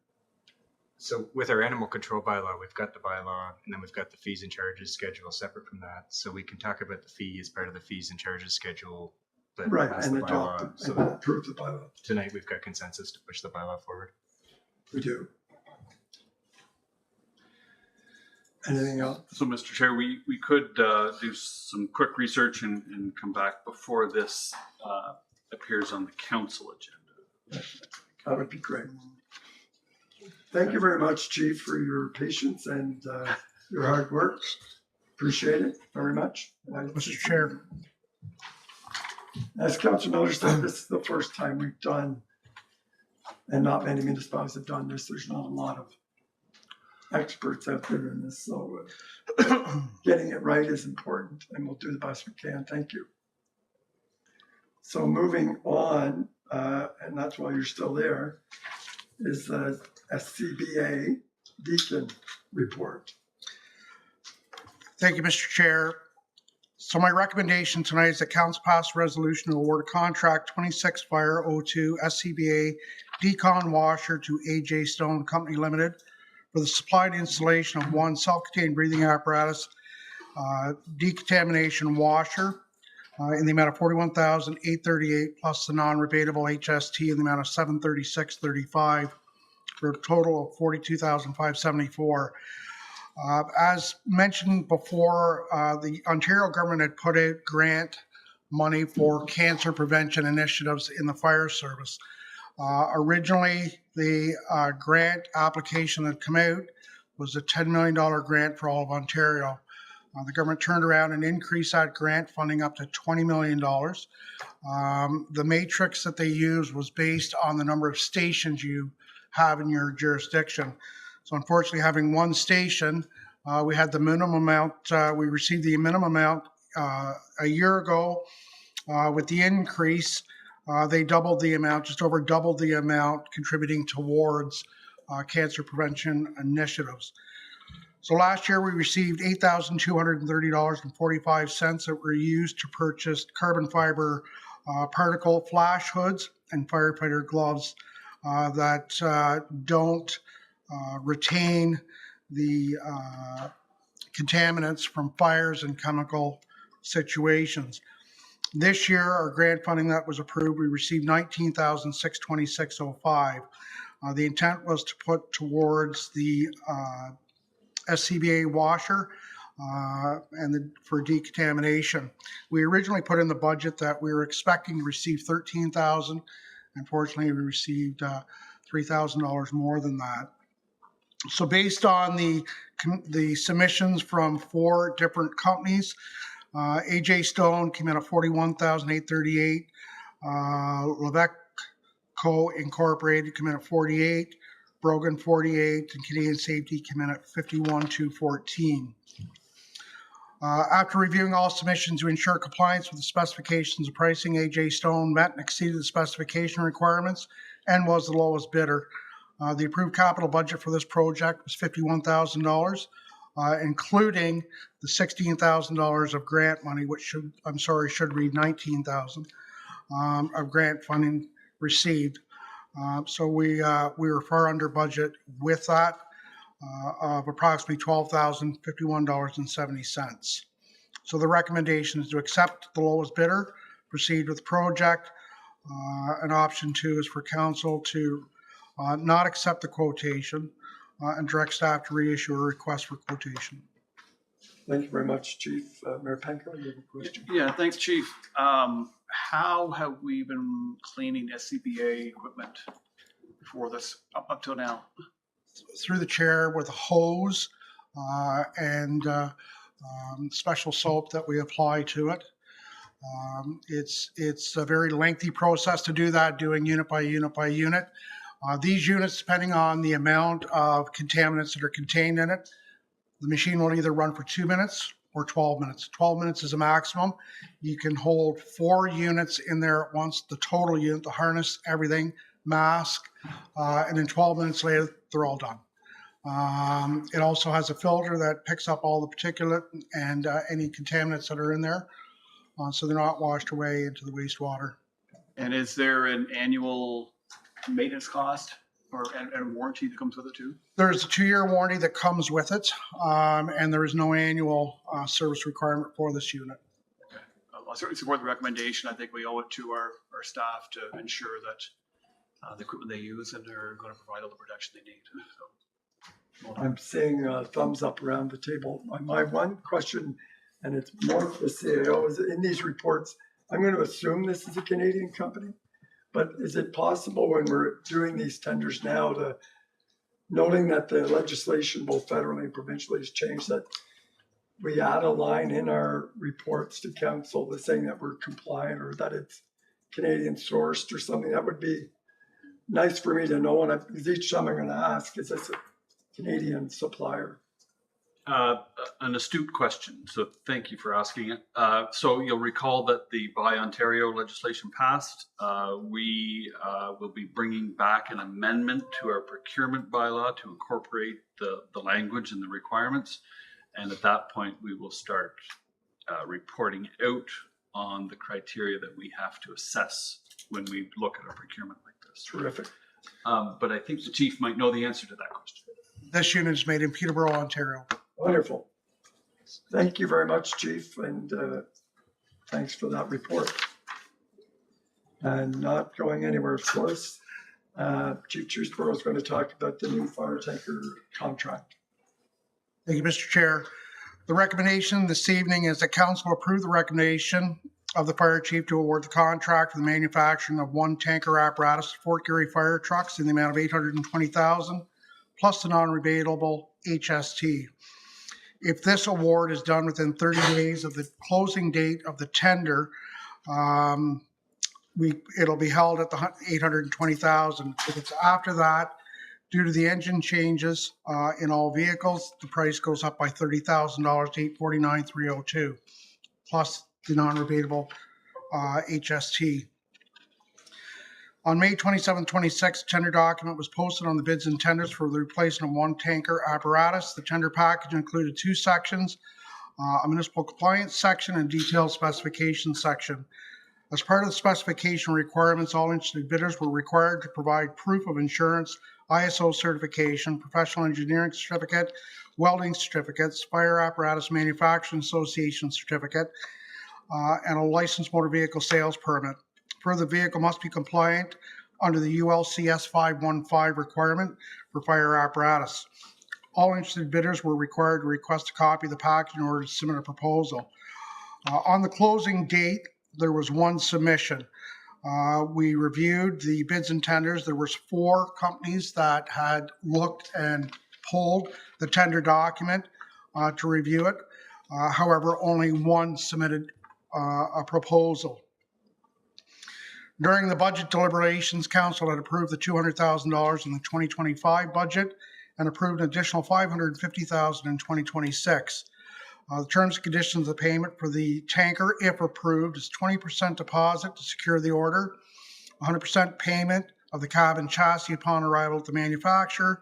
So with our animal control bylaw, we've got the bylaw, and then we've got the fees and charges schedule separate from that. So we can talk about the fee as part of the fees and charges schedule. But Right, that's and the bylaw. adopt So and approve the bylaw. tonight we've got consensus to push the bylaw forward. We do. Anything else? So, Mr. Chair, we could do some quick research and come back before this appears on the council agenda. That would be great. Thank you very much, Chief, for your patience and your hard work. Appreciate it very much. Mr. Chair. As Councilor Miller said, this is the first time we've done, and not many municipalities have done this. There's not a lot of experts out there in this, so getting it right is important, and we'll do the best we can. Thank you. So moving on, and that's why you're still there, is the SCBA Deacon report. Thank you, Mr. Chair. So my recommendation tonight is that council pass a resolution to award a contract 26 Fire 02 SCBA decon washer to AJ Stone Company Limited for the supplied installation of 1 self-contained breathing apparatus decontamination washer in the amount of $41,838 plus the non-rebatable HST in the amount of $736.35 for a total of $42,574. As mentioned before, the Ontario government had put out grant money for cancer prevention initiatives in the fire service. Originally, the grant application that come out was a $10 million grant for all of Ontario. The government turned around and increased that grant funding up to $20 million. The matrix that they used was based on the number of stations you have in your jurisdiction. So unfortunately, having 1 station, we had the minimum amount, we received the minimum amount a year ago. With the increase, they doubled the amount, just over doubled the amount, contributing towards cancer prevention initiatives. So last year, we received $8,230.45 that were used to purchase carbon fiber particle flash hoods and firefighter gloves that don't retain the contaminants from fires and chemical situations. This year, our grant funding that was approved, we received $19,626.05. The intent was to put towards the SCBA washer for decontamination. We originally put in the budget that we were expecting to receive $13,000. Unfortunately, we received $3,000 more than that. So based on the submissions from 4 different companies, AJ Stone came in at $41,838. Leveco Incorporated came in at $48,000. Brogan $48,000, and Canadian Safety came in at $51,214. After reviewing all submissions to ensure compliance with the specifications of pricing, AJ Stone met and exceeded the specification requirements and was the lowest bidder. The approved capital budget for this project was $51,000, including the $16,000 of grant money, which should read $19,000 of grant funding received. So we were far under budget with that of approximately $12,051.70. So the recommendation is to accept the lowest bidder, proceed with the project. And option 2 is for council to not accept the quotation and direct staff to reissue a request for quotation. Thank you very much, Chief. Mayor Panko, you have a question? Yeah, thanks, Chief. How have we been cleaning SCBA equipment before this up till now? Through the chair with a hose and special soap that we apply to it. It's a very lengthy process to do that, doing unit by unit by unit. These units, depending on the amount of contaminants that are contained in it, the machine will either run for 2 minutes or 12 minutes. 12 minutes is a maximum. You can hold 4 units in there at once, the total unit, the harness, everything, mask, and then 12 minutes later, they're all done. It also has a filter that picks up all the particulate and any contaminants that are in there, so they're not washed away into the wastewater. And is there an annual maintenance cost and warranty that comes with it too? There's a 2-year warranty that comes with it, and there is no annual service requirement for this unit. Okay. I'll certainly support the recommendation. I think we owe it to our staff to ensure that the equipment they use and they're going to provide all the protection they need. So, I'm seeing thumbs up around the table. My one question, and it's more for the CAO, is in these reports, I'm going to assume this is a Canadian company, but is it possible when we're doing these tenders now to, noting that the legislation both federally and provincially has changed, that we add a line in our reports to council that's saying that we're compliant or that it's Canadian sourced or something? That would be nice for me to know. And because each time I'm going to ask, is this a Canadian supplier? An astute question, so thank you for asking it. So you'll recall that the Buy Ontario legislation passed. We will be bringing back an amendment to our procurement bylaw to incorporate the language and the requirements. And at that point, we will start reporting out on the criteria that we have to assess when we look at a procurement like this. Terrific. But I think the chief might know the answer to that question. This unit is made in Peterborough, Ontario. Wonderful. Thank you very much, Chief, and thanks for that report. And not going anywhere, of course, Chief Truesborough is going to talk about the new fire tanker contract. Thank you, Mr. Chair. The recommendation this evening is that council approve the recommendation of the fire chief to award the contract for the manufacturing of 1 tanker apparatus Fort Garry fire trucks in the amount of $820,000 plus the non-rebatable HST. If this award is done within 30 days of the closing date of the tender, it'll be held at the $820,000. If it's after that, due to the engine changes in all vehicles, the price goes up by $30,000 to $849,302, plus the non-rebatable HST. On May 27, 26, tender document was posted on the bids and tenders for the replacement of one tanker apparatus. The tender package included two sections, a municipal compliance section and detailed specification section. As part of the specification requirements, all interested bidders were required to provide proof of insurance, ISO certification, professional engineering certificate, welding certificates, fire apparatus manufacturing association certificate, and a licensed motor vehicle sales permit. Further, the vehicle must be compliant under the ULCS 515 requirement for fire apparatus. All interested bidders were required to request a copy of the package in order to submit a proposal. On the closing date, there was one submission. We reviewed the bids and tenders. There was 4 companies that had looked and pulled the tender document to review it. However, only one submitted a proposal. During the budget deliberations, Council had approved the $200,000 in the 2025 budget and approved an additional $550,000 in 2026. The terms and conditions of the payment for the tanker, if approved, is 20% deposit to secure the order, 100% payment of the cab and chassis upon arrival at the manufacturer,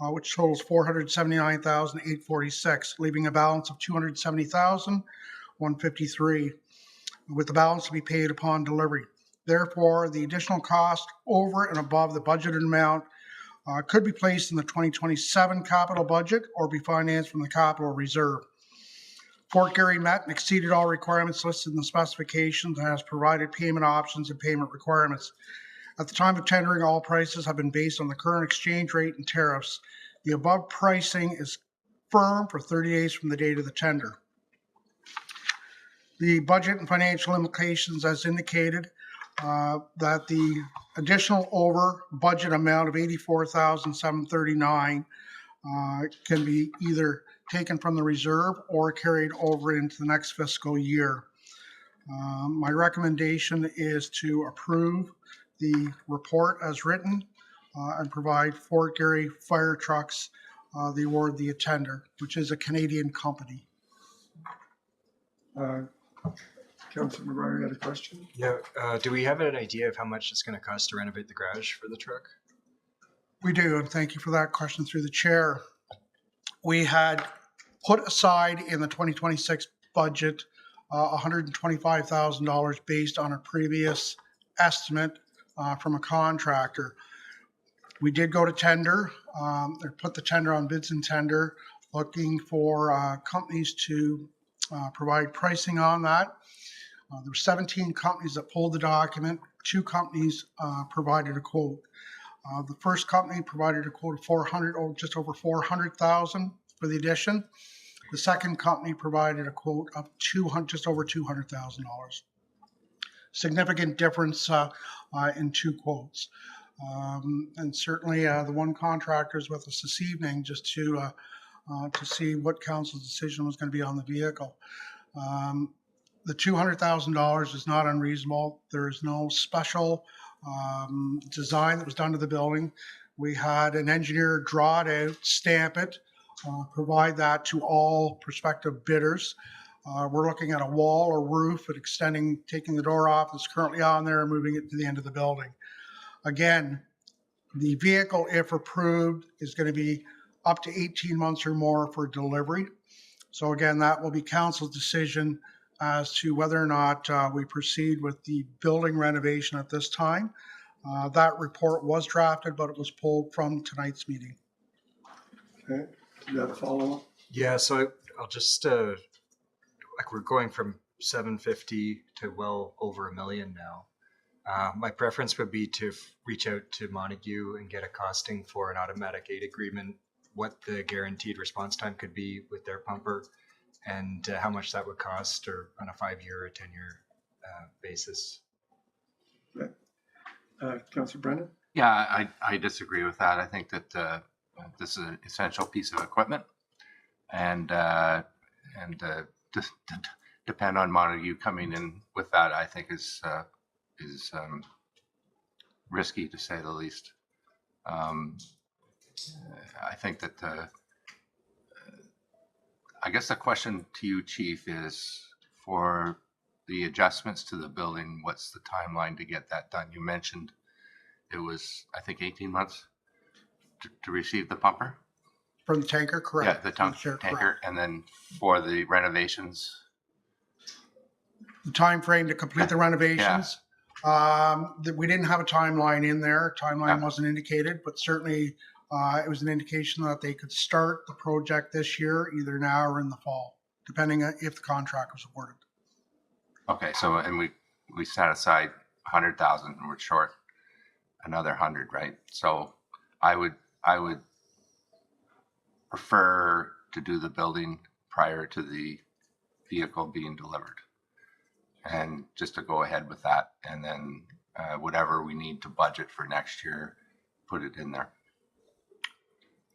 which totals $479,846, leaving a balance of $270,153, with the balance to be paid upon delivery. Therefore, the additional cost over and above the budgeted amount could be placed in the 2027 capital budget or be financed from the capital reserve. Fort Garry met and exceeded all requirements listed in the specifications and has provided payment options and payment requirements. At the time of tendering, all prices have been based on the current exchange rate and tariffs. The above pricing is firm for 30 days from the date of the tender. The budget and financial implications as indicated, that the additional over budget amount of $84,739 can be either taken from the reserve or carried over into the next fiscal year. My recommendation is to approve the report as written and provide Fort Garry Fire Trucks the award the tender, which is a Canadian company. Councilor McGuire, you had a question? Yeah, do we have an idea of how much it's going to cost to renovate the garage for the truck? We do, and thank you for that question through the chair. We had put aside in the 2026 budget $125,000 based on a previous estimate from a contractor. We did go to tender, or put the tender on bids and tender, looking for companies to provide pricing on that. There were 17 companies that pulled the document. 2 companies provided a quote. The first company provided a quote of just over $400,000 for the addition. The second company provided a quote of just over $200,000. Significant difference in 2 quotes. And certainly the one contractor is with us this evening just to see what council's decision was going to be on the vehicle. The $200,000 is not unreasonable. There is no special design that was done to the building. We had an engineer draw it out, stamp it, provide that to all prospective bidders. We're looking at a wall or roof and taking the door off that's currently on there and moving it to the end of the building. Again, the vehicle, if approved, is going to be up to 18 months or more for delivery. So again, that will be council's decision as to whether or not we proceed with the building renovation at this time. That report was drafted, but it was pulled from tonight's meeting. Okay, do you have a follow-up? Yeah, so I'll just, like we're going from 750 to well over $1 million now. My preference would be to reach out to Montague and get a costing for an automatic aid agreement, what the guaranteed response time could be with their pumper, and how much that would cost, or on a 5-year or 10-year basis. Okay. Councilor Brennan? Yeah, I disagree with that. I think that this is an essential piece of equipment, and depend on Montague coming in with that, I think is risky, to say the least. I think that I guess the question to you, Chief, is for the adjustments to the building, what's the timeline to get that done? You mentioned it was, I think, 18 months to receive the pumper. From the tanker, correct? Yeah, the Sure, tanker. correct. And then for the renovations, The time frame to complete the renovations. That we didn't have a timeline in there. Timeline wasn't indicated, but certainly it was an indication that they could start the project this year, either now or in the fall, depending on if the contract was awarded. okay, so, and we set aside 100,000 and we're short another 100, right? So I would prefer to do the building prior to the vehicle being delivered. And just to go ahead with that, and then whatever we need to budget for next year, put it in there.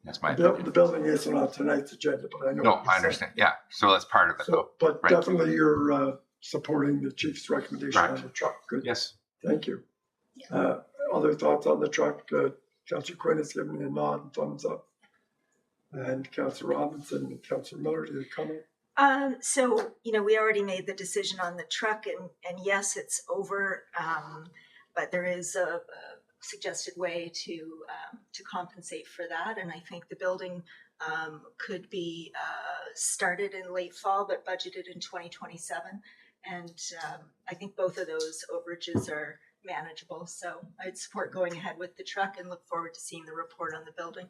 That's my opinion. The building isn't on tonight's agenda, but I know. No, what you I said. understand. Yeah, so that's part of it, So, though. but Right. definitely you're supporting the chief's recommendation Correct. on the truck. Good. Yes. Thank you. Other thoughts on the truck? Councillor Quinn has given me a nod and thumbs up. And Councillor Robinson and Councillor Miller, do you comment? So, we already made the decision on the truck and yes, it's over. But there is a suggested way to compensate for that. And I think the building could be started in late fall, but budgeted in 2027. And I think both of those overages are manageable. So I'd support going ahead with the truck and look forward to seeing the report on the building.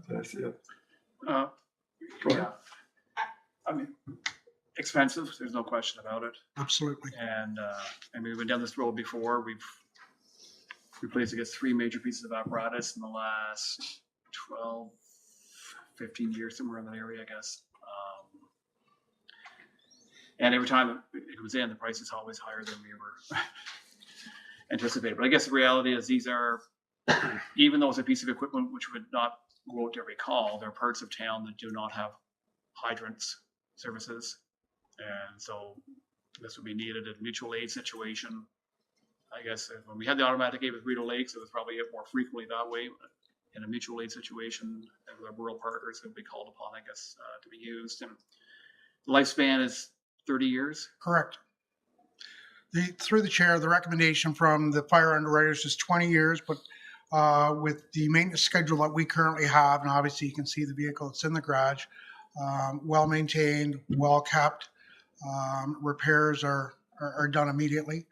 Did I see it? Yeah. ahead. I mean, expensive, there's no question about it. Absolutely. And we've been down this road before. We've replaced, I guess, 3 major pieces of apparatus in the last 12, 15 years, somewhere in that area, I guess. And every time it comes in, the price is always higher than we ever anticipated. But I guess the reality is these are, even though it's a piece of equipment which would not go out to every call, there are parts of town that do not have hydrants services. And so this would be needed in a mutual aid situation. I guess when we had the automatic gate with Rideau Lakes, it was probably more frequently that way. In a mutual aid situation, with our rural partners, it would be called upon, I guess, to be used. And the lifespan is 30 years. Correct. Through the chair, the recommendation from the fire underwriters is 20 years, but with the maintenance schedule that we currently have, and obviously you can see the vehicle that's in the garage, well maintained, well kept, repairs are done immediately.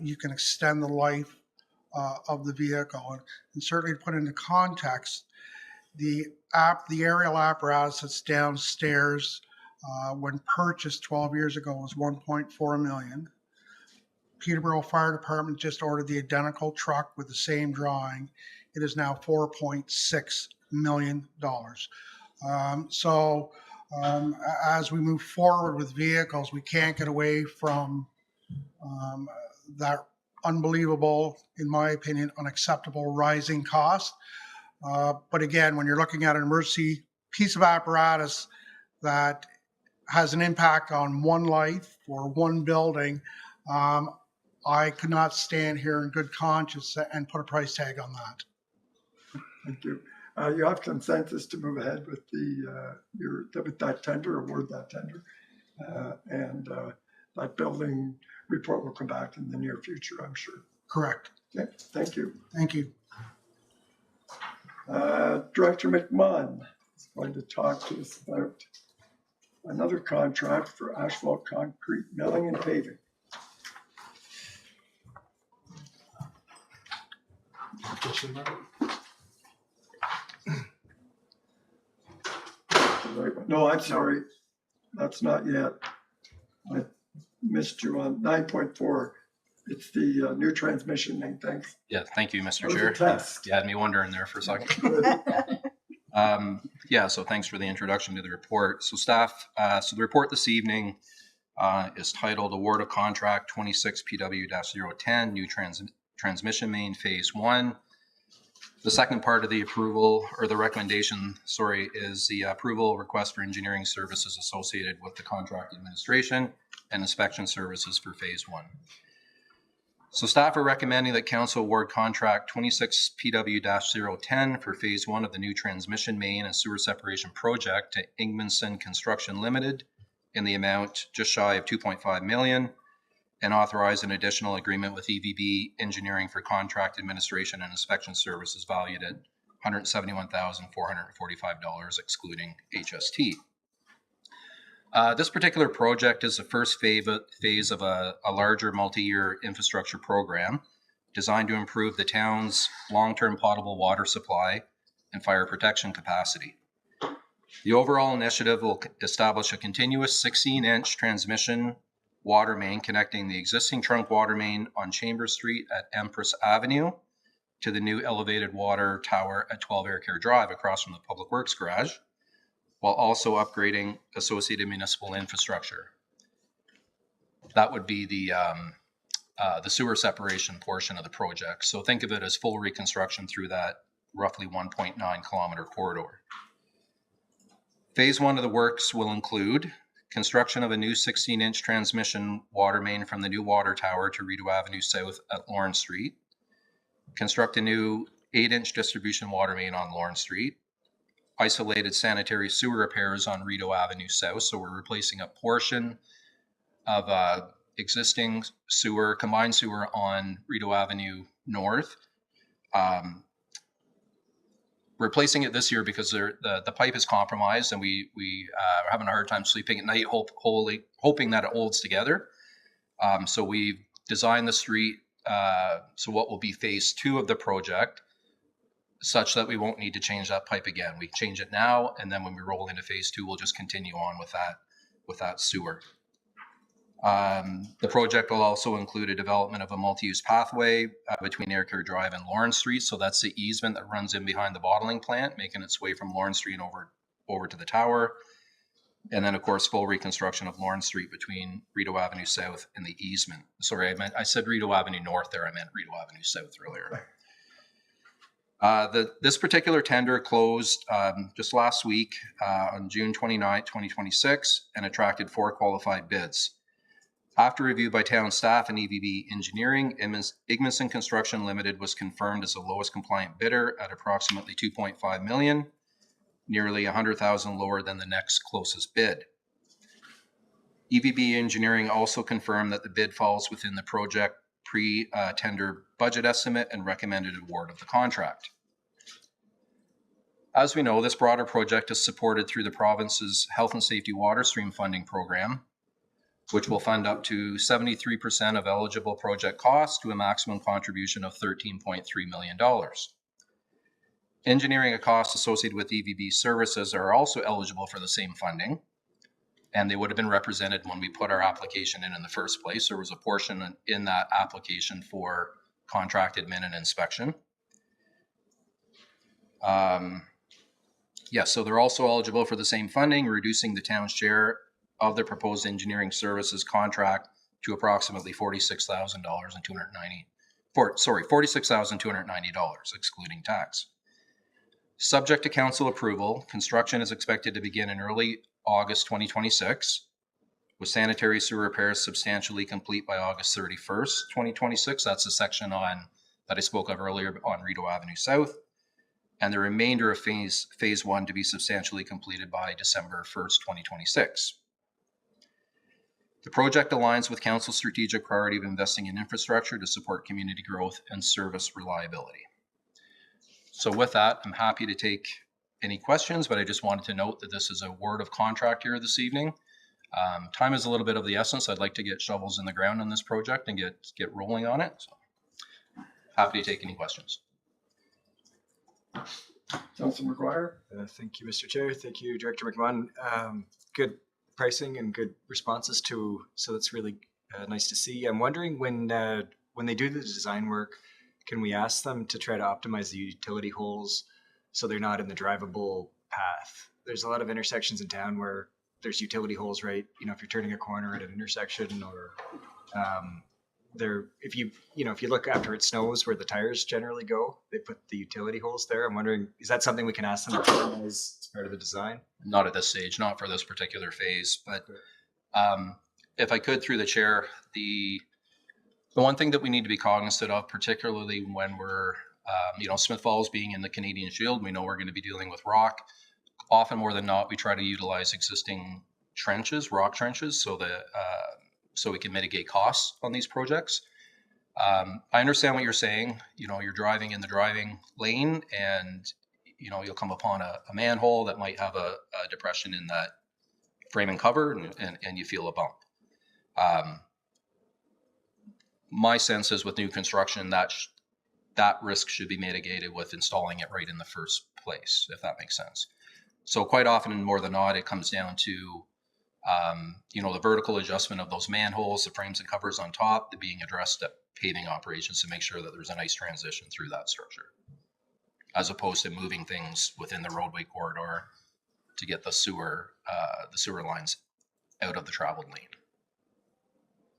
You can extend the life of the vehicle, and certainly to put into context, the aerial apparatus that's downstairs when purchased 12 years ago was $1.4 million. Peterborough Fire Department just ordered the identical truck with the same drawing. It is now $4.6 million. As we move forward with vehicles, we can't get away from that unbelievable, in my opinion, unacceptable rising cost. But again, when you're looking at an emergency piece of apparatus that has an impact on one life or one building, I could not stand here in good conscience and put a price tag on that. Thank you. You have consensus to move ahead with with that tender, award that tender. And that building report will come back in the near future, I'm sure. Correct. Okay, thank you. Thank you. Director McMahon is going to talk to us about another contract for asphalt concrete milling and paving. No, I'm sorry. That's not yet. I missed you on 9.4. It's the new transmission main. Thanks. Yeah, thank you, Mr. That was a Chair. test. You had me wondering there for a second. So thanks for the introduction to the report. So staff, so the report this evening is titled Award of Contract 26 PW-010 New Transmission Main Phase 1. The second part of the approval, or the recommendation, is the approval request for engineering services associated with the contract administration and inspection services for Phase 1. So staff are recommending that council award contract 26 PW-010 for Phase 1 of the new transmission main and sewer separation project to Ingmanson Construction Limited in the amount just shy of $2.5 million. and authorize an additional agreement with EVB Engineering for contract administration and inspection services valued at $171,445, excluding HST. This particular project is the first phase of a larger multi-year infrastructure program designed to improve the town's long-term potable water supply and fire protection capacity. The overall initiative will establish a continuous 16-inch transmission water main connecting the existing trunk water main on Chambers Street at Empress Avenue to the new elevated water tower at 12 Aircare Drive across from the Public Works Garage, while also upgrading associated municipal infrastructure. That would be the sewer separation portion of the project. So think of it as full reconstruction through that roughly 1.9 kilometer corridor. Phase 1 of the works will include construction of a new 16-inch transmission water main from the new water tower to Rideau Avenue South at Lawrence Street, construct a new 8-inch distribution water main on Lawrence Street, isolated sanitary sewer repairs on Rideau Avenue South, so we're replacing a portion of existing sewer, combined sewer on Rideau Avenue North. Replacing it this year because the pipe is compromised and we are having a hard time sleeping at night, hoping that it holds together. So we've designed the street, so what will be phase 2 of the project, such that we won't need to change that pipe again. We change it now, and then when we roll into phase 2, we'll just continue on with that sewer. The project will also include a development of a multi-use pathway between Aircare Drive and Lawrence Street. So that's the easement that runs in behind the bottling plant, making its way from Lawrence Street over to the tower. And then, of course, full reconstruction of Lawrence Street between Rideau Avenue South and the easement. Sorry, I said Rideau Avenue North there. I meant Rideau Avenue South earlier. This particular tender closed just last week on June 29, 2026, and attracted 4 qualified bids. After review by town staff and EVB Engineering, Igmanson Construction Limited was confirmed as the lowest compliant bidder at approximately $2.5 million, nearly $100,000 lower than the next closest bid. EVB Engineering also confirmed that the bid falls within the project pre-tender budget estimate and recommended award of the contract. As we know, this broader project is supported through the province's Health and Safety Water Stream Funding Program, which will fund up to 73% of eligible project costs to a maximum contribution of $13.3 million. Engineering costs associated with EVB services are also eligible for the same funding, and they would have been represented when we put our application in the first place. There was a portion in that application for contract admin and inspection. So they're also eligible for the same funding, reducing the town's share of the proposed engineering services contract to approximately $46,290, excluding tax. Subject to council approval, construction is expected to begin in early August 2026, with sanitary sewer repairs substantially complete by August 31st, 2026. That's the section that I spoke of earlier on Rideau Avenue South, and the remainder of phase 1 to be substantially completed by December 1st, 2026. The project aligns with Council's strategic priority of investing in infrastructure to support community growth and service reliability. So with that, I'm happy to take any questions, but I just wanted to note that this is a word of contract here this evening. Time is a little bit of the essence. I'd like to get shovels in the ground on this project and get rolling on it. So happy to take any questions. Councilor McGuire. Thank you, Mr. Chair. Thank you, Director McMahon. Good pricing and good responses so that's really nice to see. I'm wondering when they do the design work, can we ask them to try to optimize the utility holes so they're not in the drivable path? There's a lot of intersections in town where there's utility holes, right? You know, if you're turning a corner at an intersection, or if you look after it snows where the tires generally go, they put the utility holes there. I'm wondering, is that something we can ask them to optimize as part of the design? Not at this stage, not for this particular phase, but if I could, through the chair, the one thing that we need to be cognizant of, particularly when we're, Smith Falls being in the Canadian Shield, we know we're going to be dealing with rock. Often more than not, we try to utilize existing trenches, rock trenches, so so we can mitigate costs on these projects. I understand what you're saying. You know, you're driving in the driving lane and, you know, you'll come upon a manhole that might have a depression in that frame and cover and you feel a bump. My sense is with new construction, that risk should be mitigated with installing it right in the first place, if that makes sense. So quite often, more than not, it comes down to, you know, the vertical adjustment of those manholes, the frames and covers on top, being addressed at paving operations to make sure that there's a nice transition through that structure, as opposed to moving things within the roadway corridor to get the sewer lines out of the traveled lane.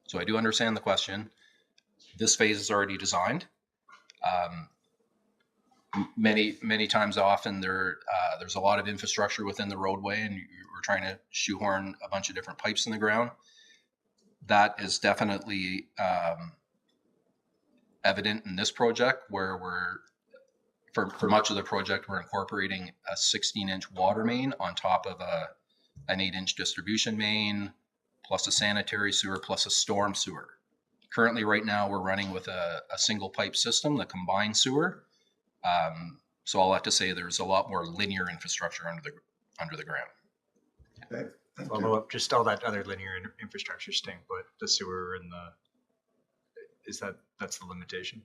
So I do understand the question. This phase is already designed. Many times often there's a lot of infrastructure within the roadway and we're trying to shoehorn a bunch of different pipes in the ground. That is definitely evident in this project where for much of the project, we're incorporating a 16-inch water main on top of an 8-inch distribution main, plus a sanitary sewer, plus a storm sewer. Currently, right now, we're running with a single pipe system, the combined sewer. So I'll have to say there's a lot more linear infrastructure under the ground. Okay, thank Follow you. up, just all that other linear infrastructure stink, but the sewer and that's the limitation?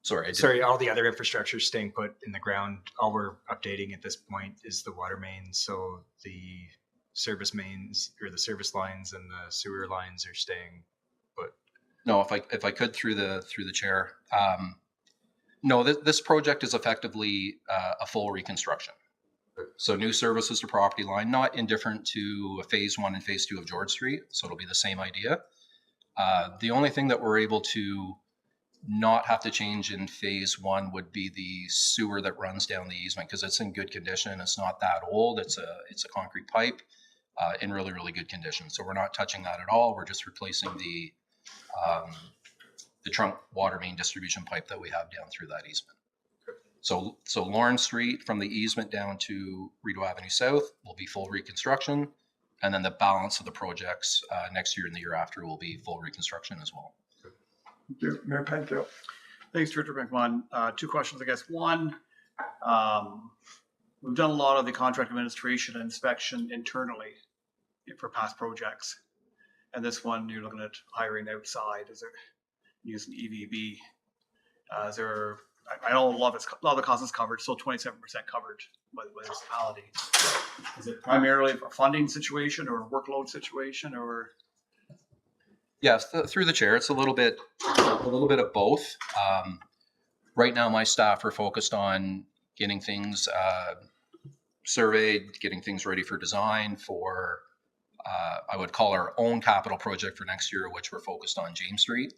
Sorry, all the other infrastructure staying put in the ground. All we're updating at this point is the water mains. So the service mains or the service lines and the sewer lines are staying put. No, if I could through the chair. No, this project is effectively a full reconstruction. So new services to property line, not indifferent to phase 1 and phase 2 of George Street. So it'll be the same idea. The only thing that we're able to not have to change in phase 1 would be the sewer that runs down the easement because it's in good condition. It's not that old. It's a concrete pipe in really, really good condition. So we're not touching that at all. We're just replacing the trunk water main distribution pipe that we have down through that easement. So Lawrence Street from the easement down to Rideau Avenue South will be full reconstruction. And then the balance of the projects next year and the year after will be full reconstruction as well. Thank you. Mayor Penfield. Thanks, Director McMahon. 2 questions, I guess. One, we've done a lot of the contract administration and inspection internally for past projects. And this one, you're looking at hiring outside. Is there using EVB? Is there? I know a lot of the cost is covered, still 27% covered by the municipality. Is it primarily a funding situation or a workload situation, or? Yes, through the chair, it's a little bit of both. Right now, my staff are focused on getting things surveyed, getting things ready for design for, I would call our own capital project for next year, which we're focused on James Street.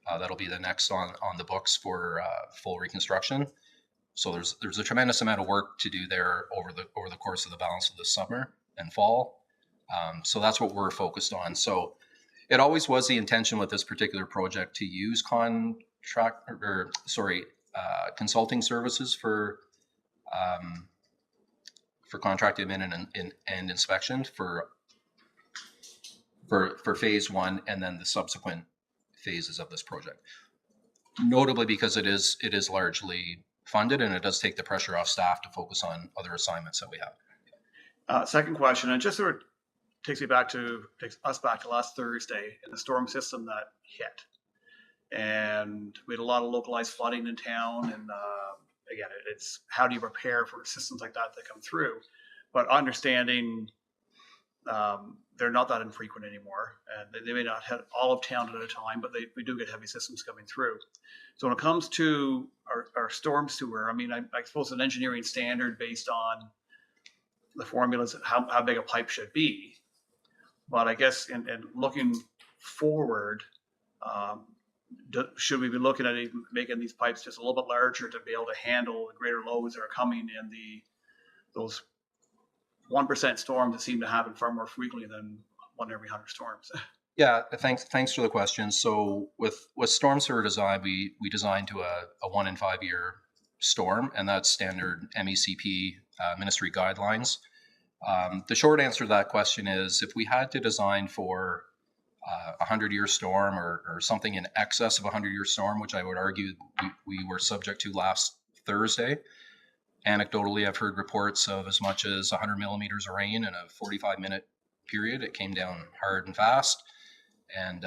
That'll be the next on the books for full reconstruction. So there's a tremendous amount of work to do there over the course of the balance of the summer and fall. So that's what we're focused on. So it always was the intention with this particular project to use consulting services for contract admin and inspection for phase 1 and then the subsequent phases of this project. Notably because it is largely funded and it does take the pressure off staff to focus on other assignments that we have. Second question, and just sort of takes us back to last Thursday and the storm system that hit. And we had a lot of localized flooding in town. And again, it's how do you prepare for systems like that come through? But understanding they're not that infrequent anymore. And they may not hit all of town at a time, but we do get heavy systems coming through. So when it comes to our storm sewer, I mean, I suppose an engineering standard based on the formulas, how big a pipe should be. But I guess in looking forward, should we be looking at even making these pipes just a little bit larger to be able to handle the greater loads that are coming in those 1% storms that seem to happen far more frequently than 1 every 100 storms? Yeah, thanks for the question. So with storm sewer design, we designed to a 1 in 5 year storm, and that's standard MECP ministry guidelines. The short answer to that question is if we had to design for a 100-year storm or something in excess of a 100-year storm, which I would argue we were subject to last Thursday. Anecdotally, I've heard reports of as much as 100 millimeters of rain in a 45-minute period. It came down hard and fast, and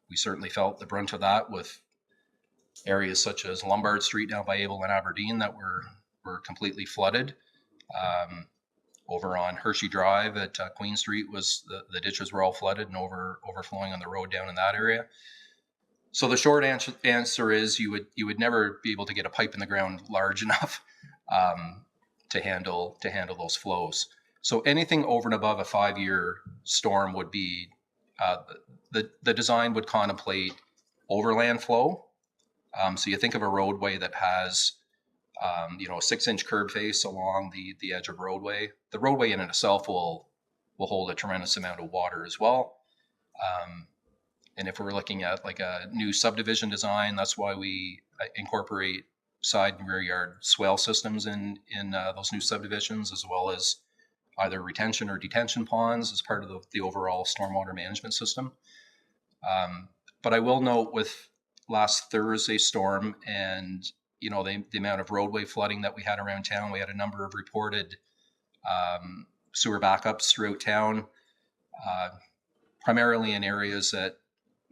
we certainly felt the brunt of that with areas such as Lombard Street down by Abel and Aberdeen that were completely flooded. Over on Hershey Drive at Queen Street was the ditches were all flooded and overflowing on the road down in that area. So the short answer is you would never be able to get a pipe in the ground large enough to handle those flows. So anything over and above a 5-year storm would be the design would contemplate overland flow. So you think of a roadway that has a 6-inch curb face along the edge of roadway. The roadway in itself will hold a tremendous amount of water as well. And if we're looking at like a new subdivision design, that's why we incorporate side and rear yard swale systems in those new subdivisions, as well as either retention or detention ponds as part of the overall stormwater management system. But I will note with last Thursday's storm and the amount of roadway flooding that we had around town, we had a number of reported sewer backups throughout town, primarily in areas that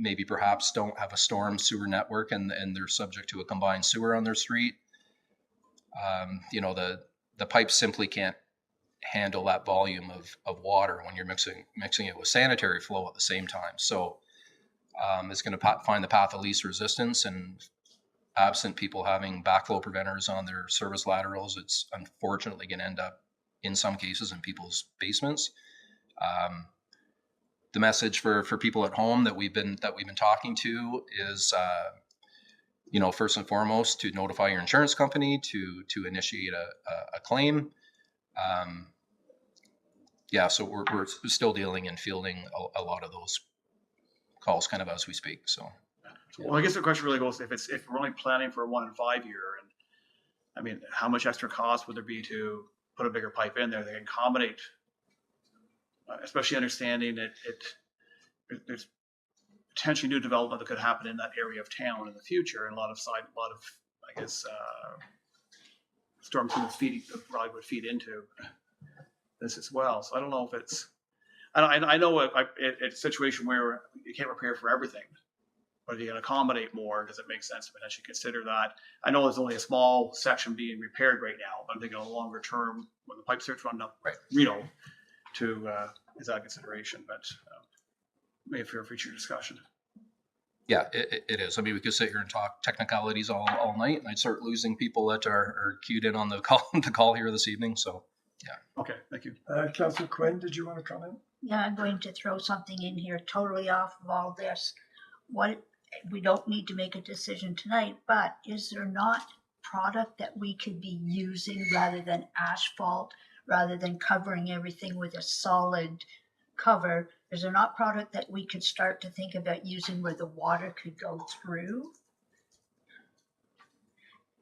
maybe perhaps don't have a storm sewer network and they're subject to a combined sewer on their street. The pipes simply can't handle that volume of water when you're mixing it with sanitary flow at the same time. So it's going to find the path of least resistance, and absent people having backflow preventers on their service laterals, it's unfortunately going to end up in some cases in people's basements. The message for people at home that we've been talking to is, first and foremost, to notify your insurance company to initiate a claim. So we're still dealing and fielding a lot of those calls kind of as we speak. So. Well, I guess the question really goes if we're only planning for a 1 in 5 year, and I mean, how much extra cost would there be to put a bigger pipe in there that can accommodate, especially understanding that there's potentially new development that could happen in that area of town in the future, and a lot of I guess storm sewers probably would feed into this as well. So I don't know if it's, I know it's a situation where you can't prepare for everything. But if you can accommodate more, does it make sense to potentially consider that? I know there's only a small section being repaired right now, but I'm thinking a longer term when the pipe starts running up, is that a consideration? But maybe for a future discussion. Yeah, it is. I mean, we could sit here and talk technicalities all night, and I'd start losing people that are queued in on the call here this evening. So, yeah. Okay, thank you. Councillor Quinn, did you want to comment? Yeah, I'm going to throw something in here totally off of all this. We don't need to make a decision tonight, but is there not product that we could be using rather than asphalt, rather than covering everything with a solid cover? Is there not product that we could start to think about using where the water could go through?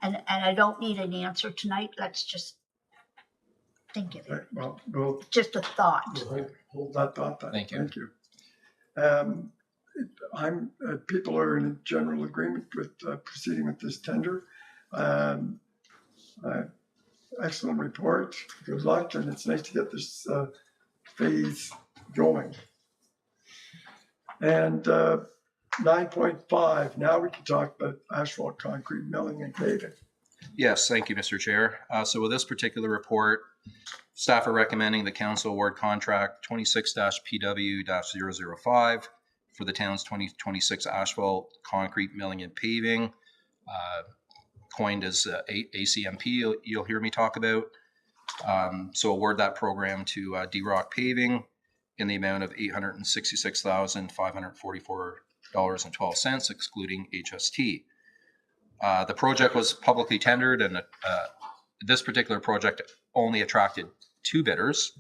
And I don't need an answer tonight. Let's just think of it. Well, just a thought. We'll hold that thought. Thank you. Thank you. People are in general agreement with proceeding with this tender. Excellent report. Good luck, and it's nice to get this phase going. And 9.5. Now we can talk about asphalt concrete milling and paving. Yes, thank you, Mr. Chair. So with this particular report, staff are recommending the council award contract 26-PW-005 for the town's 2026 asphalt concrete milling and paving, coined as ACMP, you'll hear me talk about. So award that program to D-Rock Paving in the amount of $866,544.12, excluding HST. The project was publicly tendered, and this particular project only attracted 2 bidders,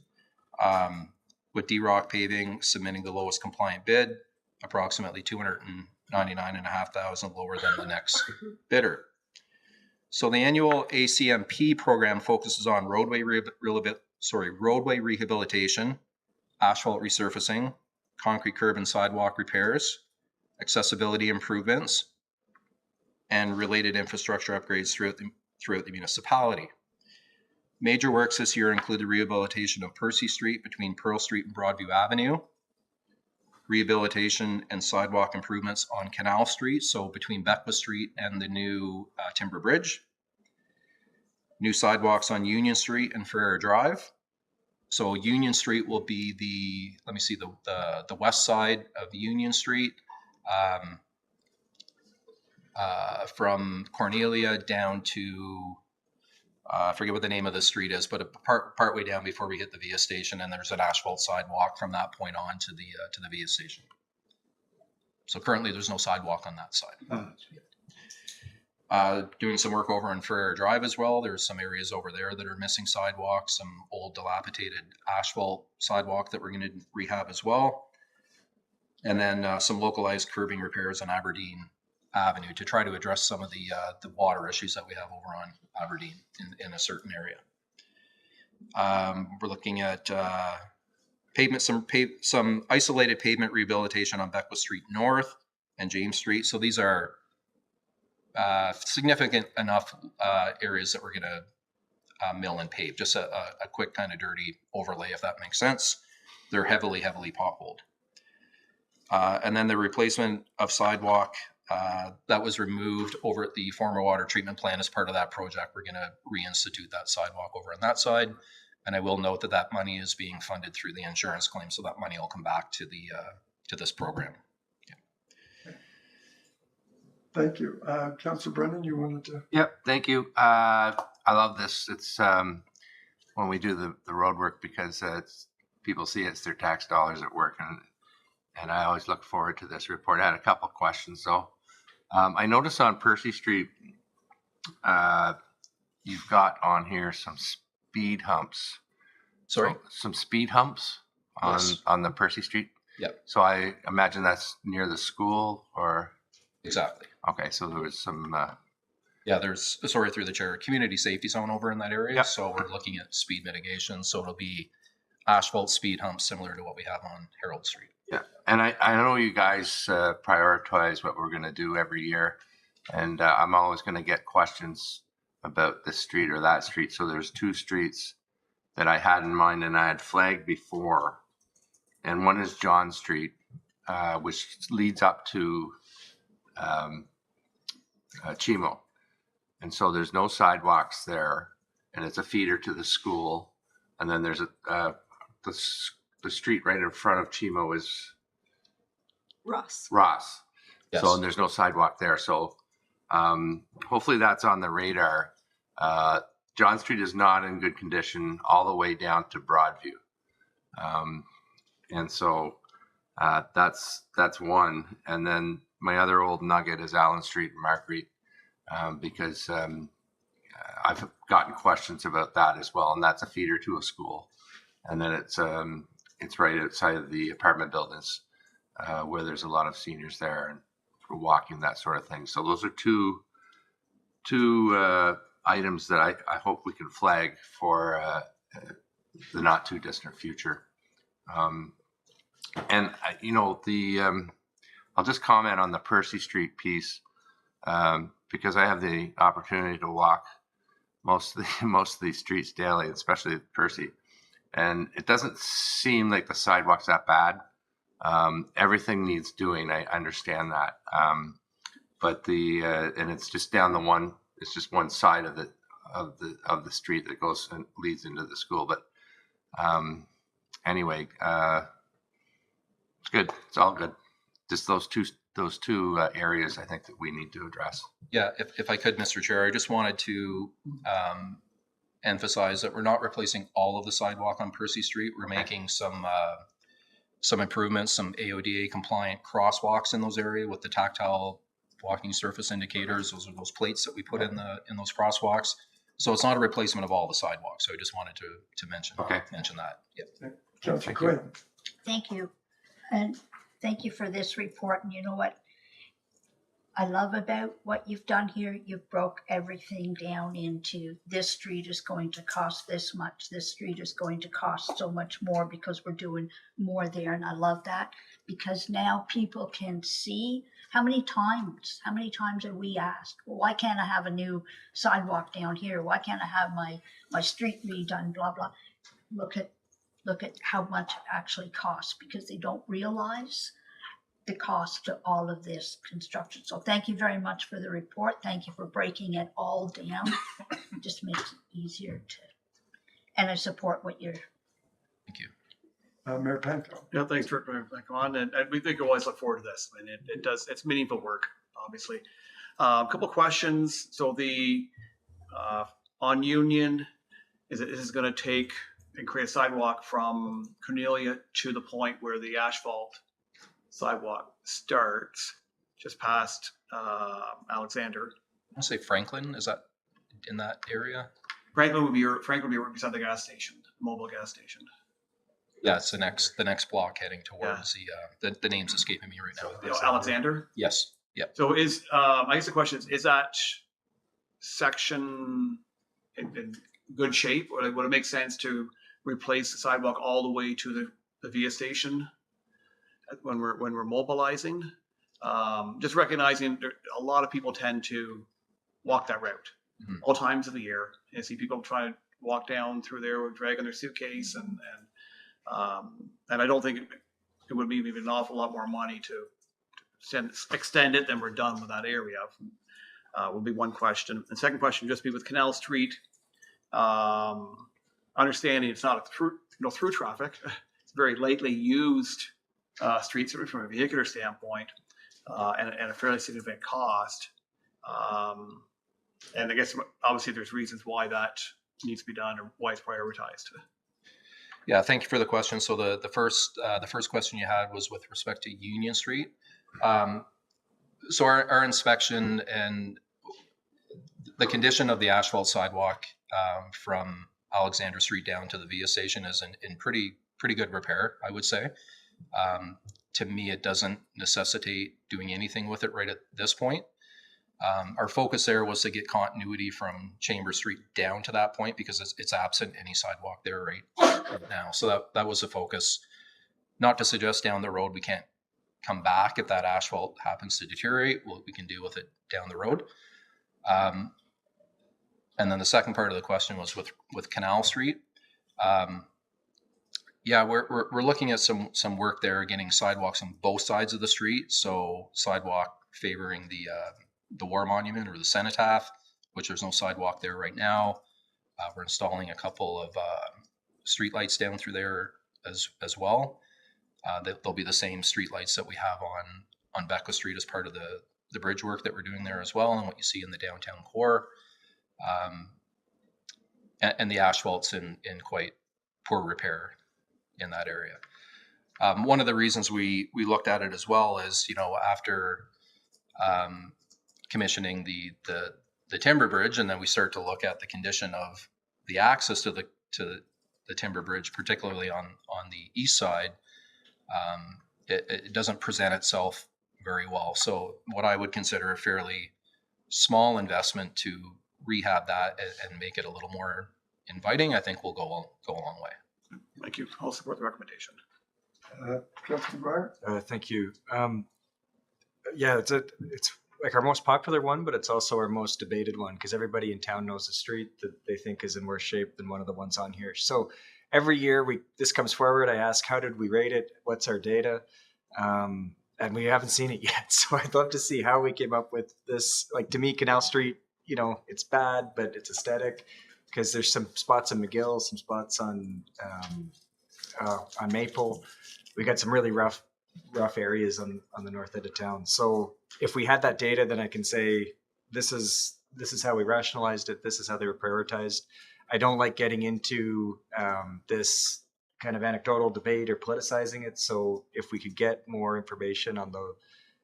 with D-Rock Paving submitting the lowest compliant bid, approximately $299,500 lower than the next bidder. So the annual ACMP program focuses on roadway rehabilitation, asphalt resurfacing, concrete curb and sidewalk repairs, accessibility improvements, and related infrastructure upgrades throughout the municipality. Major works this year include the rehabilitation of Percy Street between Pearl Street and Broadview Avenue, rehabilitation and sidewalk improvements on Canal Street, so between Beckwith Street and the new Timber Bridge, new sidewalks on Union Street and Ferrer Drive. So Union Street will be the west side of Union Street, from Cornelia down to, I forget what the name of the street is, but part way down before we hit the VIA station, and there's an asphalt sidewalk from that point on to the VIA station. So currently there's no sidewalk on that side. Doing some work over on Ferrer Drive as well. There's some areas over there that are missing sidewalks, some old dilapidated asphalt sidewalk that we're going to rehab as well. And then some localized curbing repairs on Aberdeen Avenue to try to address some of the water issues that we have over on Aberdeen in a certain area. We're looking at some isolated pavement rehabilitation on Beckwith Street North and James Street. So these are significant enough areas that we're going to mill and pave. Just a quick kind of dirty overlay, if that makes sense. They're heavily potholed. And then the replacement of sidewalk that was removed over at the former water treatment plant as part of that project. We're going to reinstitute that sidewalk over on that side. And I will note that money is being funded through the insurance claim, so that money will come back to this program. Yeah. Thank you. Councillor Brennan, you wanted to? Yep, thank you. I love this. It's when we do the road work, because people see it's their tax dollars at work, and I always look forward to this report. I had a couple questions though. I noticed on Percy Street, you've got on here some speed humps. Sorry? So, some speed humps on the Percy Street? Yep. So I imagine that's near the school, or? Exactly. Okay, so there was some... Yeah, there's, sorry, through the chair, community safety zone over in that area. Yep. So we're looking at speed mitigation. So it'll be asphalt speed humps similar to what we have on Harold Street. Yeah, and I know you guys prioritize what we're going to do every year, and I'm always going to get questions about this street or that street. So there's two streets that I had in mind and I had flagged before, and one is John Street, which leads up to Chimo, and so there's no sidewalks there, and it's a feeder to the school, and then there's the street right in front of Chimo is Ross. Yes. So, and there's no sidewalk there. So hopefully that's on the radar. John Street is not in good condition all the way down to Broadview. And so that's one. And then my other old nugget is Allen Street and Marguerite, because I've gotten questions about that as well. And that's a feeder to a school. And then it's right outside of the apartment buildings, where there's a lot of seniors there and for walking, that sort of thing. So those are two items that I hope we can flag for the not too distant future. And I'll just comment on the Percy Street piece, because I have the opportunity to walk most of these streets daily, especially Percy. And it doesn't seem like the sidewalk's that bad. Everything needs doing. I understand that. But and it's just down it's just one side of the street that goes and leads into the school. But anyway, it's good. It's all good. Just those two areas I think that we need to address. Yeah, if I could, Mr. Chair, I just wanted to emphasize that we're not replacing all of the sidewalk on Percy Street. We're making some improvements, some AODA compliant crosswalks in those areas with the tactile walking surface indicators. Those are those plates that we put in those crosswalks. So it's not a replacement of all the sidewalks. So I just wanted to mention that. Yep. Councillor Quinn. Thank you. And thank you for this report. And you know what? I love about what you've done here. You've broke everything down into this street is going to cost this much. This street is going to cost so much more because we're doing more there. And I love that because now people can see how many times have we asked, well, why can't I have a new sidewalk down here? Why can't I have my street redone, blah, blah. Look at how much it actually costs because they don't realize the cost to all of this construction. So thank you very much for the report. Thank you for breaking it all down. It just makes it easier to, and I support what you're. Thank you. Mayor Panto. Yeah, thanks for coming on. And we think we always look forward to this. I mean, it's meaningful work, obviously. A couple questions. So the, on Union, is it going to take and create a sidewalk from Cornelia to the point where the asphalt sidewalk starts, just past Alexander? I say Franklin, is that in that area? Franklin would be right beside the gas station, mobile gas station. Yeah, it's the next block heading towards the name's escaping me right now. Alexander? Yes. Yeah. So I guess the question is that section in good shape? Or would it make sense to replace the sidewalk all the way to the VIA station when we're mobilizing? Just recognizing a lot of people tend to walk that route all times of the year. I see people try to walk down through there with dragging their suitcase, and I don't think it would be even an awful lot more money to extend it than we're done with that area. Would be one question. The second question would just be with Canal Street. Understanding it's not a through traffic. It's a very lightly used street from a vehicular standpoint, and a fairly significant cost. And I guess obviously there's reasons why that needs to be done or why it's prioritized. Yeah, thank you for the question. So the first question you had was with respect to Union Street. So our inspection and the condition of the asphalt sidewalk from Alexander Street down to the VIA station is in pretty good repair, I would say. To me, it doesn't necessitate doing anything with it right at this point. Our focus there was to get continuity from Chambers Street down to that point because it's absent any sidewalk there right now. So that was the focus. Not to suggest down the road we can't come back if that asphalt happens to deteriorate. We can deal with it down the road. And then the second part of the question was with Canal Street. Yeah, we're looking at some work there, getting sidewalks on both sides of the street. So sidewalk favoring the War Monument or the Cenotaph, which there's no sidewalk there right now. We're installing a couple of street lights down through there as well. They'll be the same street lights that we have on Beckwith Street as part of the bridge work that we're doing there as well, and what you see in the downtown core. And the asphalt's in quite poor repair in that area. One of the reasons we looked at it as well is, after commissioning the timber bridge, and then we start to look at the condition of the access to the timber bridge, particularly on the east side. It doesn't present itself very well. So what I would consider a fairly small investment to rehab that and make it a little more inviting, I think will go a long way. Thank you. I'll support the recommendation. Councilor McGuire? Thank you. Yeah, it's like our most popular one, but it's also our most debated one because everybody in town knows the street that they think is in worse shape than one of the ones on here. So every year this comes forward, I ask, how did we rate it? What's our data? And we haven't seen it yet. So I'd love to see how we came up with this. Like, to me, Canal Street, it's bad, but it's aesthetic because there's some spots on McGill, some spots on Maple. We got some really rough areas on the north end of town. So if we had that data, then I can say, this is how we rationalized it. This is how they were prioritized. I don't like getting into this kind of anecdotal debate or politicizing it. So if we could get more information on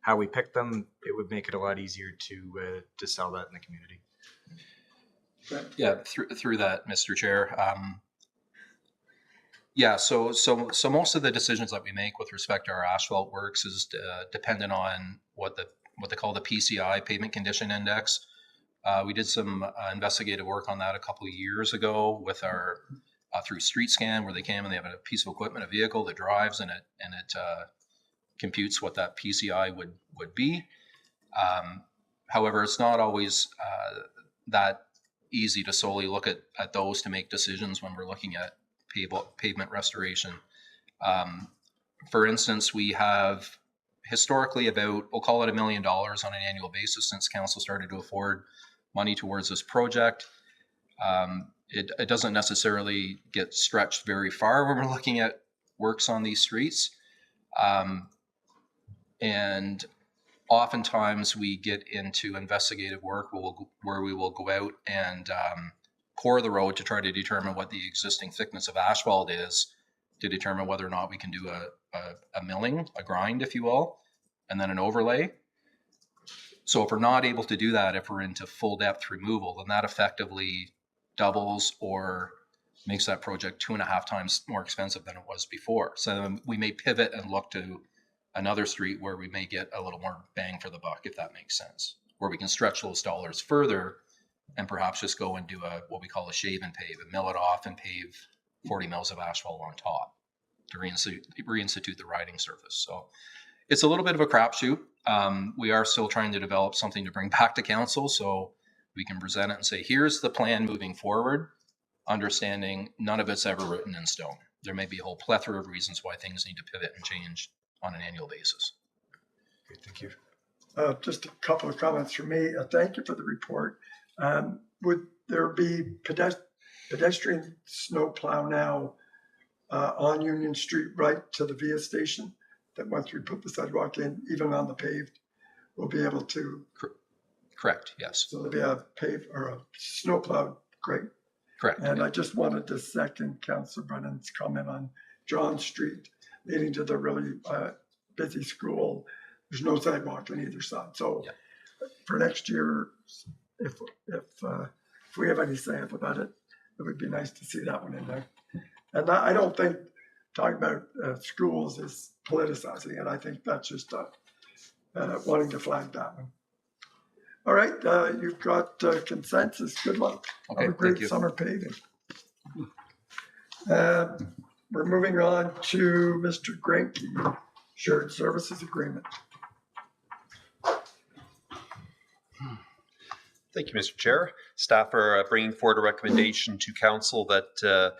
how we picked them, it would make it a lot easier to sell that in the community. Yeah, through that, Mr. Chair. Yeah, so most of the decisions that we make with respect to our asphalt works is dependent on what what they call the PCI, Pavement Condition Index. We did some investigative work on that a couple of years ago with our through StreetScan, where they came and they have a piece of equipment, a vehicle that drives, and it computes what that PCI would be. However, it's not always that easy to solely look at those to make decisions when we're looking at pavement restoration. For instance, we have historically about, we'll call it $1 million on an annual basis since council started to afford money towards this project. It doesn't necessarily get stretched very far when we're looking at works on these streets. And oftentimes we get into investigative work where we will go out and core the road to try to determine what the existing thickness of asphalt is, to determine whether or not we can do a milling, a grind, if you will, and then an overlay. So if we're not able to do that, if we're into full depth removal, then that effectively doubles or makes that project 2.5 times more expensive than it was before. So we may pivot and look to another street where we may get a little more bang for the buck, if that makes sense, where we can stretch those dollars further and perhaps just go and do what we call a shave and pave, and mill it off and pave 40 mils of asphalt on top to reinstitute the riding surface. So it's a little bit of a crapshoot. We are still trying to develop something to bring back to council so we can present it and say, here's the plan moving forward, understanding none of it's ever written in stone. There may be a whole plethora of reasons why things need to pivot and change on an annual basis. Great, thank you. Just a couple of comments from me. Thank you for the report. Would there be pedestrian snowplow now on Union Street right to the VIA station, that once we put the sidewalk in, even on the paved, we'll be able to? Correct, yes. So there'll be a paved or a snowplow, great. Correct. And yeah. I just wanted to second Councillor Brennan's comment on John Street leading to the really busy school. There's no sidewalk on either side. So for next year, if we have any say about it, it would be nice to see that one in there. And I don't think talking about schools is politicizing it. I think that's just wanting to flag that one. All right, you've got consensus. Good luck. Okay, Have a great thank you. summer paving. We're moving on to Mr. Granke, Shared Services Agreement. Thank you, Mr. Chair. Staff are bringing forward a recommendation to council that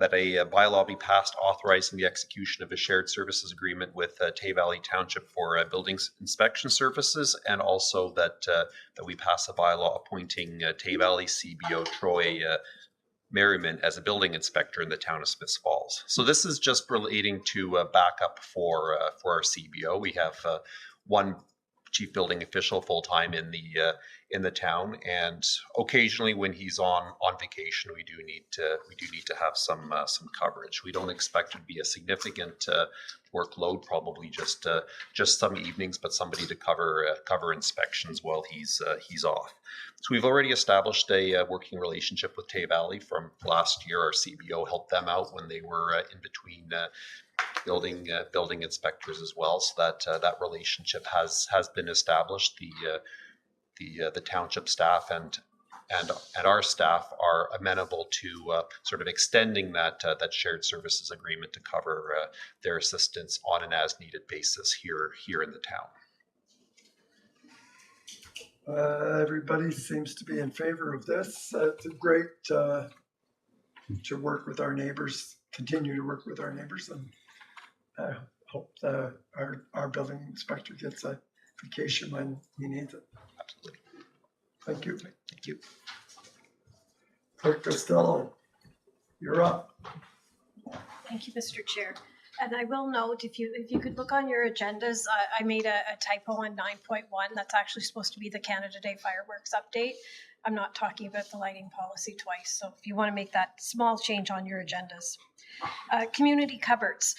a bylaw be passed authorizing the execution of a shared services agreement with Tay Valley Township for buildings inspection services, and also that we pass a bylaw appointing Tay Valley CBO Troy Merriman as a building inspector in the town of Smiths Falls. So this is just relating to backup for our CBO. We have one chief building official full-time in the town, and occasionally when he's on vacation, we do need to have some coverage. We don't expect it to be a significant workload, probably just some evenings, but somebody to cover inspections while he's off. So we've already established a working relationship with Tay Valley from last year. Our CBO helped them out when they were in between building inspectors as well. So that relationship has been established. The township staff and our staff are amenable to sort of extending that shared services agreement to cover their assistance on an as needed basis here in the town. Everybody seems to be in favor of this. It's great to work with our neighbors, continue to work with our neighbors, and I hope our building inspector gets a vacation when he needs it. Absolutely. Thank you. Thank you. Clerk Costello, you're up. Thank you, Mr. Chair. And I will note, if you could look on your agendas, I made a typo on 9.1. That's actually supposed to be the Canada Day fireworks update. I'm not talking about the lighting policy twice. So if you want to make that small change on your agendas. Community cupboards.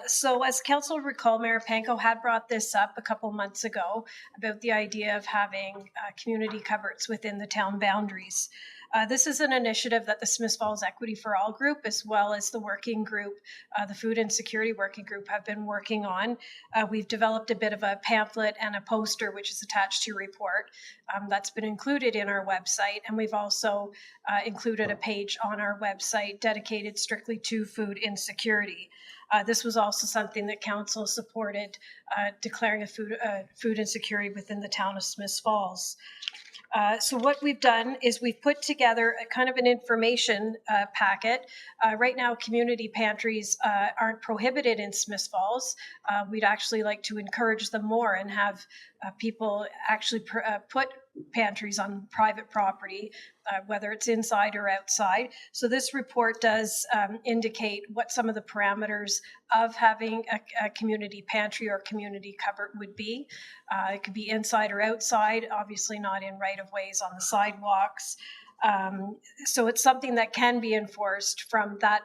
So as council recall, Mayor Panko had brought this up a couple months ago about the idea of having community cupboards within the town boundaries. This is an initiative that the Smith Falls Equity for All group, as well as the working group, the Food Insecurity Working Group, have been working on. We've developed a bit of a pamphlet and a poster, which is attached to your report, that's been included in our website. And we've also included a page on our website dedicated strictly to food insecurity. This was also something that council supported, declaring a food insecurity within the town of Smith Falls. So what we've done is we've put together a kind of an information packet. Right now, community pantries aren't prohibited in Smith Falls. We'd actually like to encourage them more and have people actually put pantries on private property, whether it's inside or outside. So this report does indicate what some of the parameters of having a community pantry or community cupboard would be. It could be inside or outside, obviously not in right-of-ways on the sidewalks. So it's something that can be enforced from that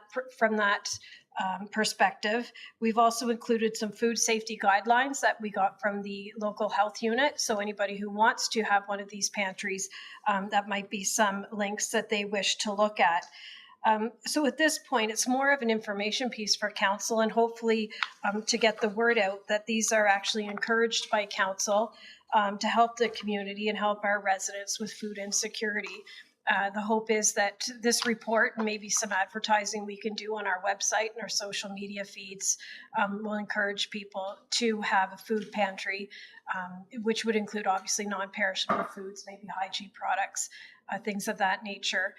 perspective. We've also included some food safety guidelines that we got from the local health unit. So anybody who wants to have one of these pantries, that might be some links that they wish to look at. So at this point, it's more of an information piece for council, and hopefully to get the word out that these are actually encouraged by council to help the community and help our residents with food insecurity. The hope is that this report and maybe some advertising we can do on our website and our social media feeds will encourage people to have a food pantry, which would include obviously non-perishable foods, maybe hygiene products, things of that nature,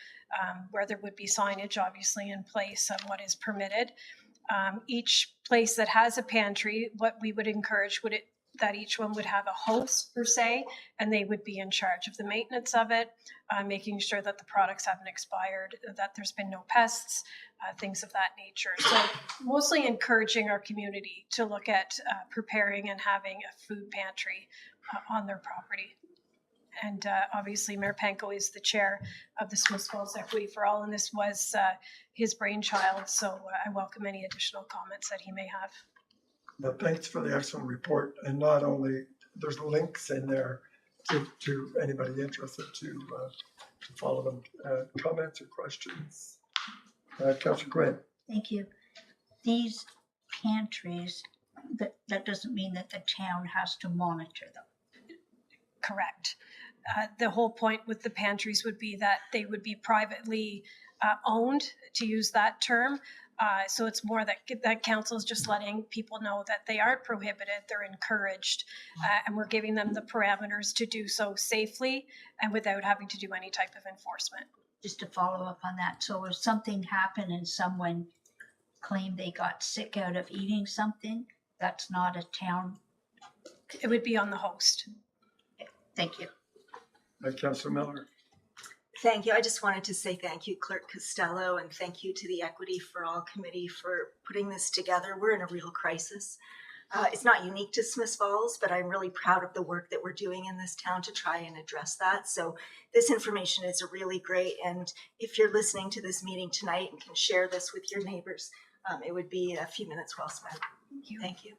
where there would be signage obviously in place of what is permitted. Each place that has a pantry, what we would encourage that each one would have a host per se, and they would be in charge of the maintenance of it, making sure that the products haven't expired, that there's been no pests, things of that nature. So mostly encouraging our community to look at preparing and having a food pantry on their property. And obviously Mayor Panko is the chair of the Smith Falls Equity for All, and this was his brainchild. So I welcome any additional comments that he may have. But thanks for the excellent report. And not only, there's links in there to anybody interested to follow them. Comments or questions? Councillor Quinn. Thank you. These pantries, that doesn't mean that the town has to monitor them. Correct. The whole point with the pantries would be that they would be privately owned, to use that term. So it's more that council is just letting people know that they aren't prohibited, they're encouraged, and we're giving them the parameters to do so safely and without having to do any type of enforcement. Just to follow up on that, so if something happened and someone claimed they got sick out of eating something, that's not a town? It would be on the host. Thank you. Councillor Miller. Thank you. I just wanted to say thank you, Clerk Costello, and thank you to the Equity for All Committee for putting this together. We're in a real crisis. It's not unique to Smith Falls, but I'm really proud of the work that we're doing in this town to try and address that. So this information is really great. And if you're listening to this meeting tonight and can share this with your neighbors, it would be a few minutes well spent. Thank you.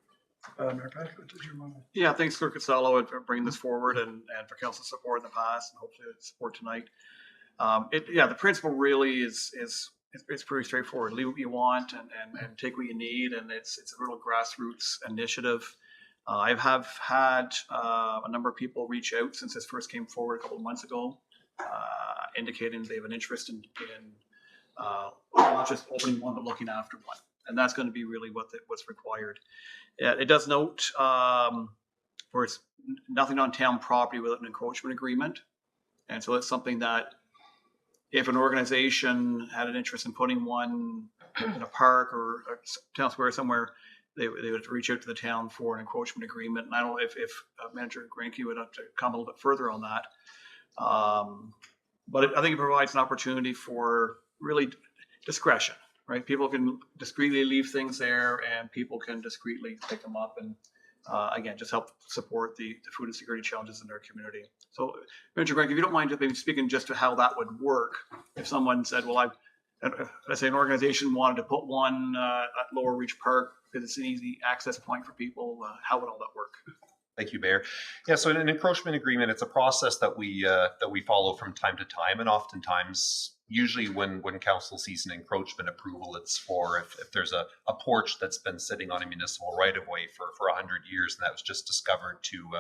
Mayor Panko, did you want to? Yeah, thanks, Clerk Costello, for bringing this forward and for council support in the past, and hopefully support tonight. The principle really is it's pretty straightforward. Leave what you want and take what you need, and it's a real grassroots initiative. I have had a number of people reach out since this first came forward a couple of months ago, indicating they have an interest in not just opening one but looking after one, and that's going to be really what's required. It does note where it's nothing on town property without an encroachment agreement, and so it's something that if an organization had an interest in putting one in a park or a town square somewhere, they would reach out to the town for an encroachment agreement. And I don't know if Manager Granke would have to comment a little bit further on that. But I think it provides an opportunity for really discretion, right? People can discreetly leave things there and people can discreetly pick them up and again, just help support the food insecurity challenges in their community. So, Manager Granke, if you don't mind maybe speaking just to how that would work, if someone said, well, let's say an organization wanted to put one at Lower Reach Park because it's an easy access point for people, how would all that work? Thank you, Mayor. Yeah, so an encroachment agreement, it's a process that we follow from time to time, and oftentimes, usually when council sees an encroachment approval, it's for if there's a porch that's been sitting on a municipal right-of-way for 100 years, and that was just discovered through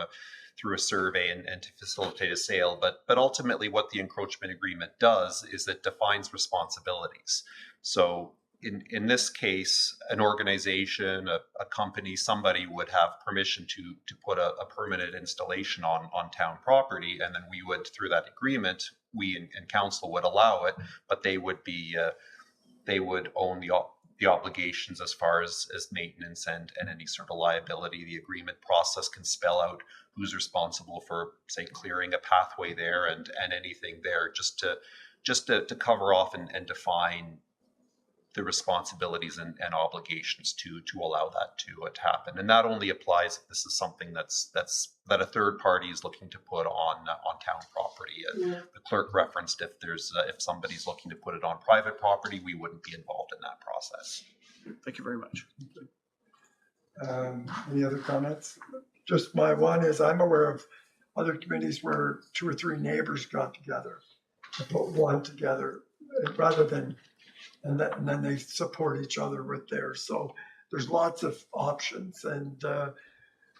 a survey and to facilitate a sale. But ultimately, what the encroachment agreement does is it defines responsibilities. So in this case, an organization, a company, somebody would have permission to put a permanent installation on town property, and then we would, through that agreement, we and council would allow it, but they would own the obligations as far as maintenance and any sort of liability. The agreement process can spell out who's responsible for, say, clearing a pathway there and anything there, just to cover off and define the responsibilities and obligations to allow that to happen. And that only applies if this is something that a third party is looking to put on town property. The clerk referenced if somebody's looking to put it on private property, we wouldn't be involved in that process. Thank you very much. Any other comments? Just my one is I'm aware of other committees where 2 or 3 neighbors got together to put one together rather than, and then they support each other with theirs. So there's lots of options. And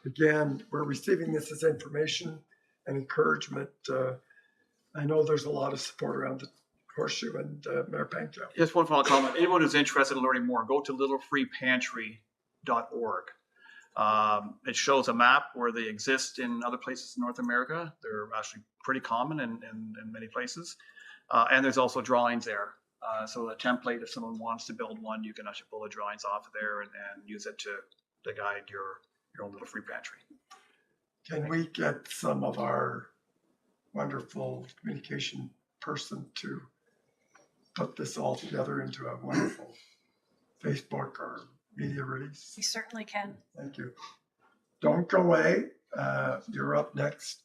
again, we're receiving this as information and encouragement. I know there's a lot of support around the Horseshoe and Mayor Pankow. Just one final comment. Anyone who's interested in learning more, go to littlefreepantry.org. It shows a map where they exist in other places in North America. They're actually pretty common in many places. And there's also drawings there. So a template, if someone wants to build one, you can actually pull the drawings off of there and use it to guide your own little free pantry. Can we get some of our wonderful communication person to put this all together into a wonderful Facebook or media release? We certainly can. Thank you. Don't go away. You're up next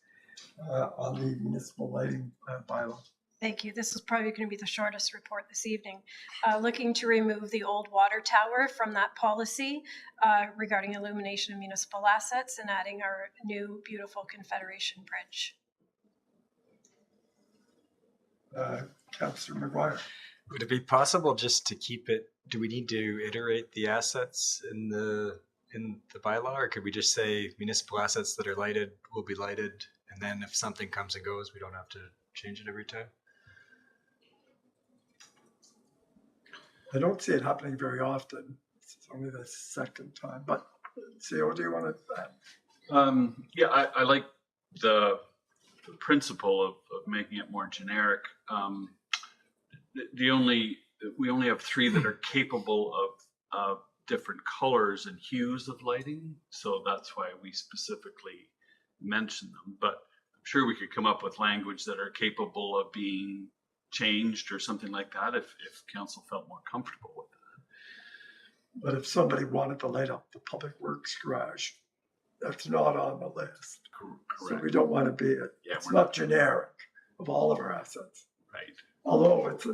on the municipal lighting bylaw. Thank you. This is probably going to be the shortest report this evening. Looking to remove the old water tower from that policy regarding illumination of municipal assets and adding our new beautiful Confederation Bridge. Councillor McGuire. Would it be possible just to keep it? Do we need to iterate the assets in the bylaw, or could we just say municipal assets that are lighted will be lighted, and then if something comes and goes, we don't have to change it every time? I don't see it happening very often. It's only the second time. But CO, do you want to add? Yeah, I like the principle of making it more generic. We only have 3 that are capable of different colors and hues of lighting, so that's why we specifically mention them. But I'm sure we could come up with language that are capable of being changed or something like that if council felt more comfortable with that. But if somebody wanted to light up the Public Works garage, that's not on the list. Correct. So we don't want to be it. Yeah, It's not generic of all of our assets. Right. Although it's